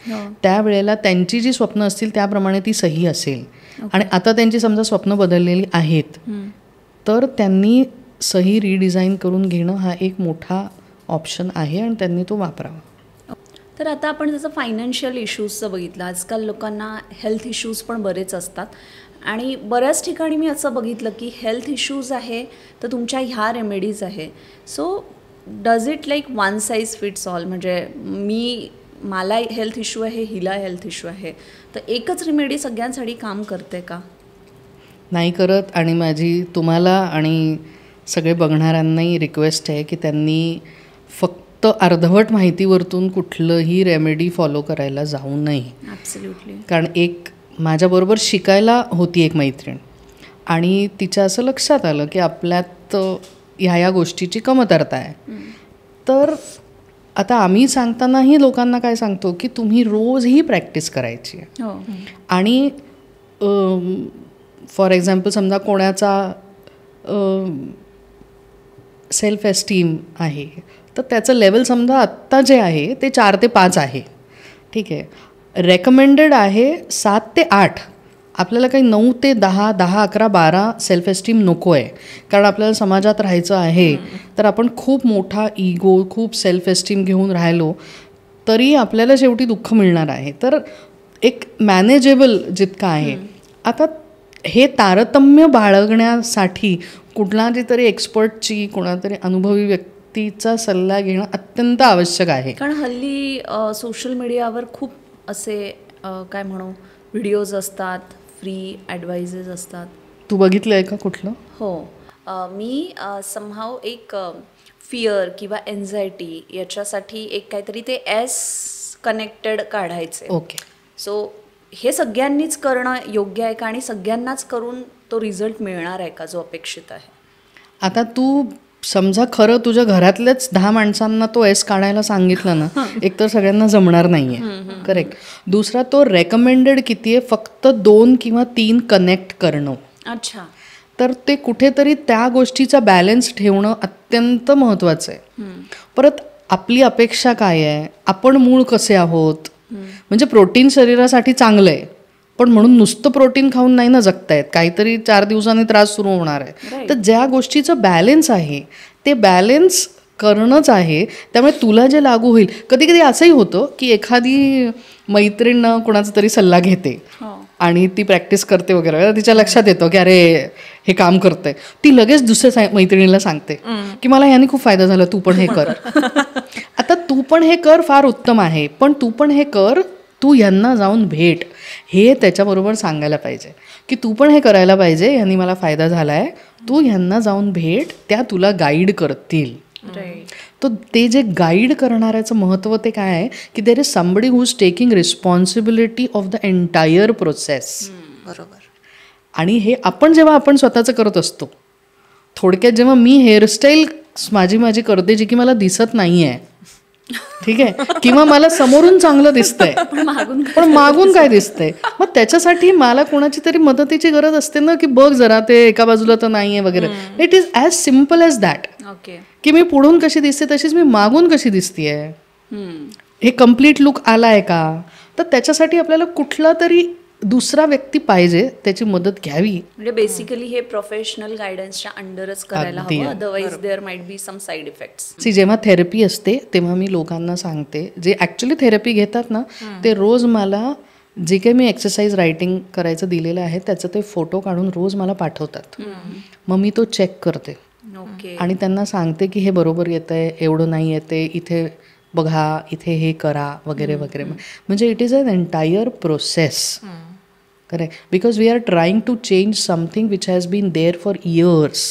त्यावेळेला त्यांची जी स्वप्न असतील त्याप्रमाणे ती सही असेल. आणि आता त्यांची समजा स्वप्न बदललेली आहेत, तर त्यांनी सही रिडिझाईन करून घेणं हा एक मोठा ऑप्शन आहे आणि त्यांनी तो वापरावा. तर आता आपण जसं फायनान्शियल इश्यूजचं बघितलं, आजकाल लोकांना हेल्थ इश्यूज पण बरेच असतात आणि बऱ्याच ठिकाणी मी असं बघितलं की हेल्थ इश्यूज आहे तर तुमच्या ह्या रेमेडीज आहे. So does it like one size fits all, म्हणजे मला हेल्थ इश्यू आहे, हिला हेल्थ इश्यू आहे, तर एकच रेमेडी सगळ्यांसाठी काम करते का? नाही करत. आणि माझी तुम्हाला आणि सगळे बघणाऱ्यांनाही रिक्वेस्ट आहे की त्यांनी फक्त अर्धवट माहितीवरतून कुठलंही रेमेडी फॉलो करायला जाऊ नये. ॲब्सोल्युटली. कारण एक माझ्याबरोबर शिकायला होती एक मैत्रीण आणि तिच्या असं लक्षात आलं की आपल्यात ह्या गोष्टीची कमतरता आहे. तर आता आम्ही सांगतानाही लोकांना काय सांगतो की तुम्ही रोज ही प्रॅक्टिस करायची आहे. हो. आणि फॉर एक्झाम्पल समजा कोणाचा सेल्फ एस्टीम आहे तर त्याचं लेवल समजा आत्ता जे आहे ते 4 ते 5 आहे. ठीक आहे. रेकमेंडेड आहे 7 ते 8. आपल्याला काही 9 ते 10, 10, 11, 12 सेल्फ एस्टीम नको आहे. कारण आपल्याला समाजात राहायचं आहे. तर आपण खूप मोठा इगो, खूप सेल्फ एस्टीम घेऊन राहिलो तरी आपल्याला शेवटी दुःख मिळणार आहे. तर एक मॅनेजेबल जितकं आहे. आता हे तारतम्य बाळगण्यासाठी कुठलाही तरी एक्सपर्टची, कोणातरी अनुभवी व्यक्तीचा सल्ला घेणं अत्यंत आवश्यक आहे. कारण हल्ली सोशल मीडियावर खूप असे काय म्हणू व्हिडिओज असतात, फ्री ॲडवाइजेस असतात. तू बघितलं आहे का कुठलं? हो. मी समहाव एक फिअर किंवा एन्झायटी याच्यासाठी एक काहीतरी ते एस कनेक्टेड काढायचे. ओके. सो हे सगळ्यांनीच करणं योग्य आहे का आणि सगळ्यांनाच करून तो रिझल्ट मिळणार आहे का जो अपेक्षित आहे? आता तू समजा खरं तुझ्या घरातल्याच 10 माणसांना तो एस काढायला सांगितलं ना, एक तर सगळ्यांना जमणार नाही आहे. करेक्ट. दुसरा, तो रेकमेंडेड किती आहे? फक्त 2 किंवा 3 कनेक्ट करणं. अच्छा. तर ते कुठेतरी त्या गोष्टीचा बॅलन्स ठेवणं अत्यंत महत्त्वाचं आहे. परत आपली अपेक्षा काय आहे, आपण मूळ कसे आहोत. म्हणजे प्रोटीन शरीरासाठी चांगलं आहे, पण म्हणून नुसतं प्रोटीन खाऊन नाही ना जगतायत, काहीतरी 4 दिवसांनी त्रास सुरू होणार आहे. तर ज्या गोष्टीचं बॅलन्स आहे ते बॅलन्स करणंच आहे. त्यामुळे तुला जे लागू होईल. कधी कधी असंही होतं की एखादी मैत्रीण कोणाचा तरी सल्ला घेते आणि ती प्रॅक्टिस करते वगैरे, तिच्या लक्षात येतं की अरे हे काम करतंय, ती लगेच दुसऱ्या मैत्रिणीला सांगते की मला ह्याने खूप फायदा झाला, तू पण हे कर. आता तू पण हे कर फार उत्तम आहे, पण तू पण हे कर, तू यांना जाऊन भेट, हे त्याच्याबरोबर सांगायला पाहिजे की तू पण हे करायला पाहिजे, ह्यांनी मला फायदा झाला आहे, तू ह्यांना जाऊन भेट, त्या तुला गाईड करतील. तर ते जे गाईड करणाऱ्याचं महत्त्व ते काय आहे की there is somebody who is taking responsibility of the entire process. बरोबर. आणि हे आपण जेव्हा आपण स्वतःचं करत असतो, थोडक्यात जेव्हा मी हेअरस्टाईल माझी करते जी की मला दिसत नाही आहे, ठीक आहे, किंवा मला समोरून चांगलं दिसतंय पण मागून काय दिसतंय, मग त्याच्यासाठी मला कोणाची तरी मदतीची गरज असते ना की बघ जरा ते एका बाजूला तर नाही आहे वगैरे. It is as simple as that. Okay. की मी पुढून कशी दिसते तशीच मी मागून कशी दिसतेय, हे कम्प्लीट लुक आलाय का. तर त्याच्यासाठी आपल्याला कुठला तरी दुसरा व्यक्ती पाहिजे, त्याची मदत घ्यावी. म्हणजे बेसिकली हे प्रोफेशनल गायडन्सच्या अंडरच करायला हवं, otherwise there might be some side effects. जेव्हा थेरपी असते तेव्हा मी लोकांना सांगते, जे ॲक्च्युली थेरपी घेतात ना, ते रोज मला जे काही मी एक्सरसाइज रायटिंग करायचं दिलेलं आहे त्याचं ते फोटो काढून रोज मला पाठवतात. मग मी तो चेक करते आणि त्यांना सांगते की हे बरोबर येतंय, एवढं नाही येते, इथे बघा, इथे हे करा वगैरे वगैरे. म्हणजे it is an entire process. Correct. Because we are trying to change something which has been there for years.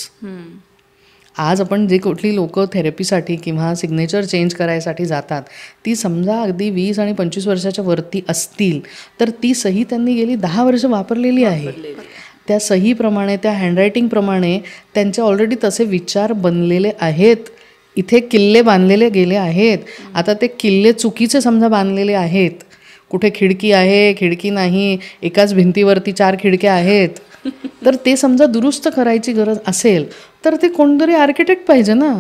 आज आपण जे कुठली लोक थेरपीसाठी किंवा सिग्नेचर चेंज करायसाठी जातात, ती समजा अगदी 20 आणि 25 वर्षाच्या वरती असतील तर ती सही त्यांनी गेली 10 वर्ष वापरलेली आहे. त्या सहीप्रमाणे, त्या हँडरायटिंगप्रमाणे त्यांचे ऑलरेडी तसे विचार बनलेले आहेत. इथे किल्ले बांधलेले गेले आहेत. आता ते किल्ले चुकीचे समजा बांधलेले आहेत, कुठे खिडकी आहे, खिडकी नाही, एकाच भिंतीवरती 4 खिडक्या आहेत, तर ते समजा दुरुस्त करायची गरज असेल तर ते कोणतरी आर्किटेक्ट पाहिजे ना.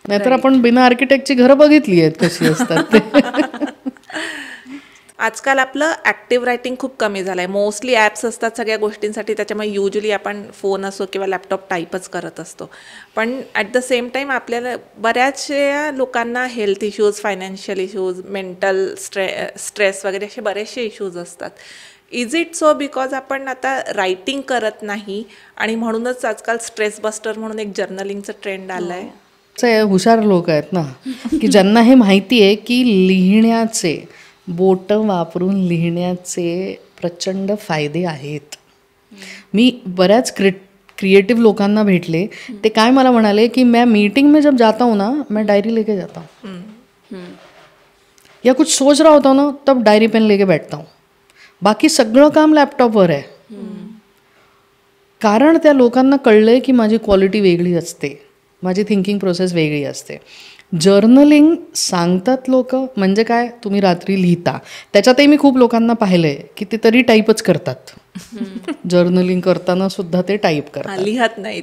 नाहीतर आपण बिना आर्किटेक्टची घरं बघितली आहेत कशी असतात ते. आजकाल आपलं ॲक्टिव्ह रायटिंग खूप कमी झालं आहे. मोस्टली ॲप्स असतात सगळ्या गोष्टींसाठी, त्याच्यामुळे युजली आपण फोन असो किंवा लॅपटॉप टाईपच करत असतो. पण ॲट द सेम टाईम आपल्याला बऱ्याचशा लोकांना health issues, financial issues, mental stress वगैरे असे बरेचसे इश्यूज असतात. इज इट सो बिकॉज आपण आता रायटिंग करत नाही आणि म्हणूनच आजकाल स्ट्रेस बस्टर म्हणून एक जर्नलिंगचं ट्रेंड आलं आहे? हुशार लोक आहेत ना की ज्यांना हे माहिती आहे की लिहिण्याचे, बोटं वापरून लिहिण्याचे प्रचंड फायदे आहेत. मी बऱ्याच क्रिएटिव लोकांना भेटले, ते काय मला म्हणाले की मैं मीटिंग में जब जाता हूँ ना, मैं डायरी लेके जाता हूँ, या कुछ सोच रहा होता हूँ ना, तब डायरी पेन लेके बैठता हूँ. बाकी सगळं काम लॅपटॉपवर आहे. कारण त्या लोकांना कळलंय की माझी क्वालिटी वेगळी असते, माझी थिंकिंग प्रोसेस वेगळी असते. जर्नलिंग सांगतात लोक म्हणजे काय, तुम्ही रात्री लिहिता. त्याच्यातही मी खूप लोकांना पाहिलं आहे की ते तरी टाईपच करतात. जर्नलिंग करताना सुद्धा ते टाईप करतात,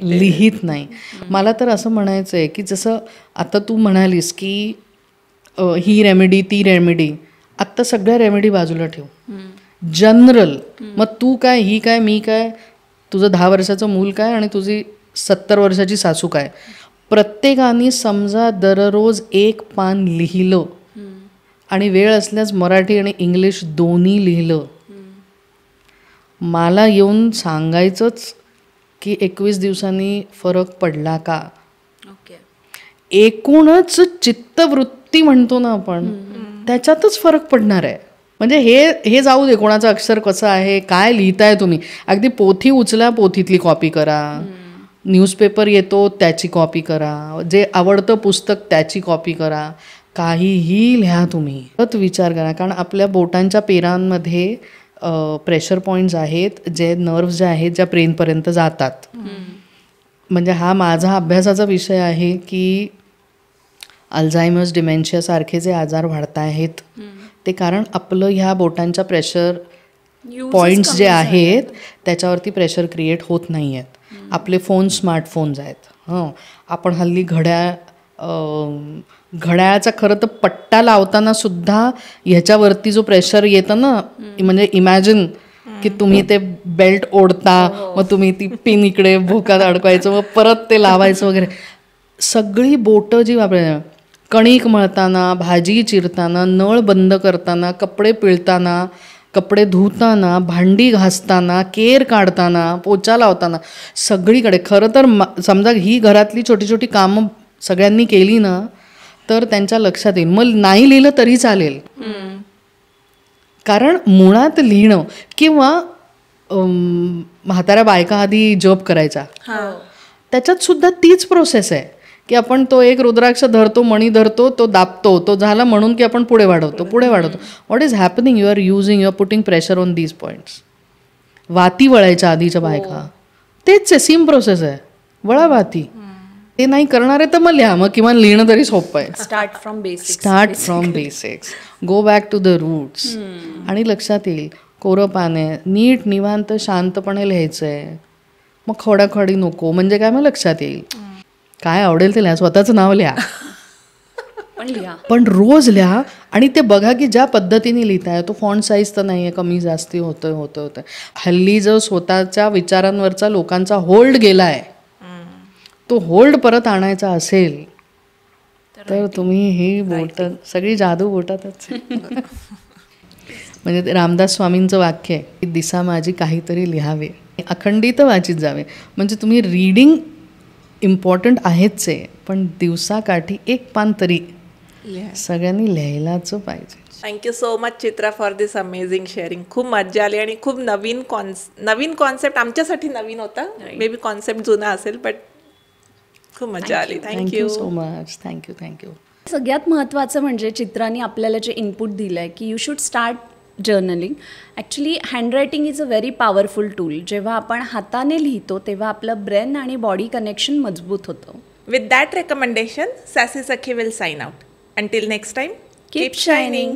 लिहित नाही. मला तर असं म्हणायचं आहे की जसं आता तू म्हणालीस की ही रेमेडी ती रेमेडी, आत्ता सगळ्या रेमेडी बाजूला ठेव. जनरल, मग तू काय, ही काय, मी काय, तुझं 10 वर्षाचं मूल काय आणि तुझी 70 वर्षाची सासू काय, प्रत्येकाने समजा दररोज 1 पान लिहिलं आणि वेळ असल्यास मराठी आणि इंग्लिश दोन्ही लिहिलं, मला येऊन सांगायचंच की 21 दिवसांनी फरक पडला का. एकूणच चित्तवृत्ती म्हणतो ना आपण, त्याच्यातच फरक पडणार आहे. म्हणजे हे जाऊ दे कोणाचं अक्षर कसं आहे, काय लिहिताय तुम्ही, अगदी पोथी उचला, पोथीतली कॉपी करा, न्यूजपेपर येतो त्याची कॉपी करा, जे आवडतं पुस्तक त्याची कॉपी करा, काहीही लिहा तुम्ही. परत विचार करा, कारण आपल्या बोटांच्या पेरांमध्ये प्रेशर पॉईंट्स आहेत, जे नर्व्स ज्या आहेत ज्या ब्रेनपर्यंत जातात. म्हणजे हा माझा अभ्यासाचा विषय आहे की अल्झायमर्स, डिमेन्शियासारखे जे आजार वाढत आहेत ते कारण आपलं ह्या बोटांच्या प्रेशर पॉईंट्स जे आहेत त्याच्यावरती प्रेशर क्रिएट होत नाही आहेत. आपले फोन स्मार्टफोन्स आहेत. आपण हल्ली घड्याळाचा खरं तर पट्टा लावताना सुद्धा ह्याच्यावरती जो प्रेशर येतं ना, म्हणजे इमॅजिन की तुम्ही ते बेल्ट ओढता, मग तुम्ही ती पिन इकडे भोकात अडकवायचं, मग परत ते लावायचं वगैरे. सगळी बोटं जी वापरायची, कणिक मळताना, भाजी चिरताना, नळ बंद करताना, कपडे पिळताना, कपडे धुताना, भांडी घासताना, केर काढताना, पोचा लावताना, सगळीकडे. खरं तर समजा ही घरातली छोटी छोटी कामं सगळ्यांनी केली ना तर त्यांच्या लक्षात येईल. मग नाही लिहिलं तरी चालेल, कारण मुळात लिहिणं किंवा म्हाताऱ्या बायका आधी जप करायचा, त्याच्यात सुद्धा तीच प्रोसेस आहे की आपण तो एक रुद्राक्ष धरतो, मणी धरतो, तो दाबतो, तो झाला म्हणून की आपण पुढे वाढवतो. What is happening, you are putting pressure on these points. वाती वळायच्या आधीच्या बायका, तेच आहे, सेम प्रोसेस आहे, वळा वाती. ते नाही करणारे तर मग लिहा, मग किंवा लिहिणं तरी सोपं आहे. Start from basics, go back to the roots. आणि लक्षात येईल, कोरं पान आहे, नीट निवांत शांतपणे लिहायचं आहे, मग खोडाखोडी नको. म्हणजे काय, मग लक्षात येईल. काय आवडेल ते लिहा, स्वतःचं नाव लिहा, पण रोज लिहा. आणि ते बघा की ज्या पद्धतीने लिहिताय तो फॉन्ट साईज तर नाही आहे, कमी जास्ती होतं. हल्ली जो स्वतःच्या विचारांवरचा लोकांचा होल्ड गेला आहे, तो होल्ड परत आणायचा असेल तर तुम्ही ही बोट, सगळी जादू बोटातच. म्हणजे ते रामदास स्वामींचं वाक्य आहे की दिसा माझी काहीतरी लिहावे, अखंडित वाचित जावे. म्हणजे तुम्ही रीडिंग इम्पॉर्टंट आहेच आहे, पण दिवसाकाठी 1 पान तरी सगळ्यांनी लिहायलाच पाहिजे. Thank you so much Chitra for this amazing sharing. खूप मजा आली आणि खूप नवीन कॉन्सेप्ट आमच्यासाठी नवीन होता. मे बी कॉन्सेप्ट जुना असेल, बट खूप मजा आली. Thank you so much. थँक्यू. सगळ्यात महत्त्वाचं म्हणजे चित्राने आपल्याला जे इनपुट दिलं आहे की you should start journaling. Actually handwriting is a very powerful tool. जेव्हा आपण हाताने लिहितो तेव्हा आपलं ब्रेन आणि बॉडी कनेक्शन मजबूत होतं. With that recommendation, Sassy Sakhi will sign out. Until next time, Keep shining.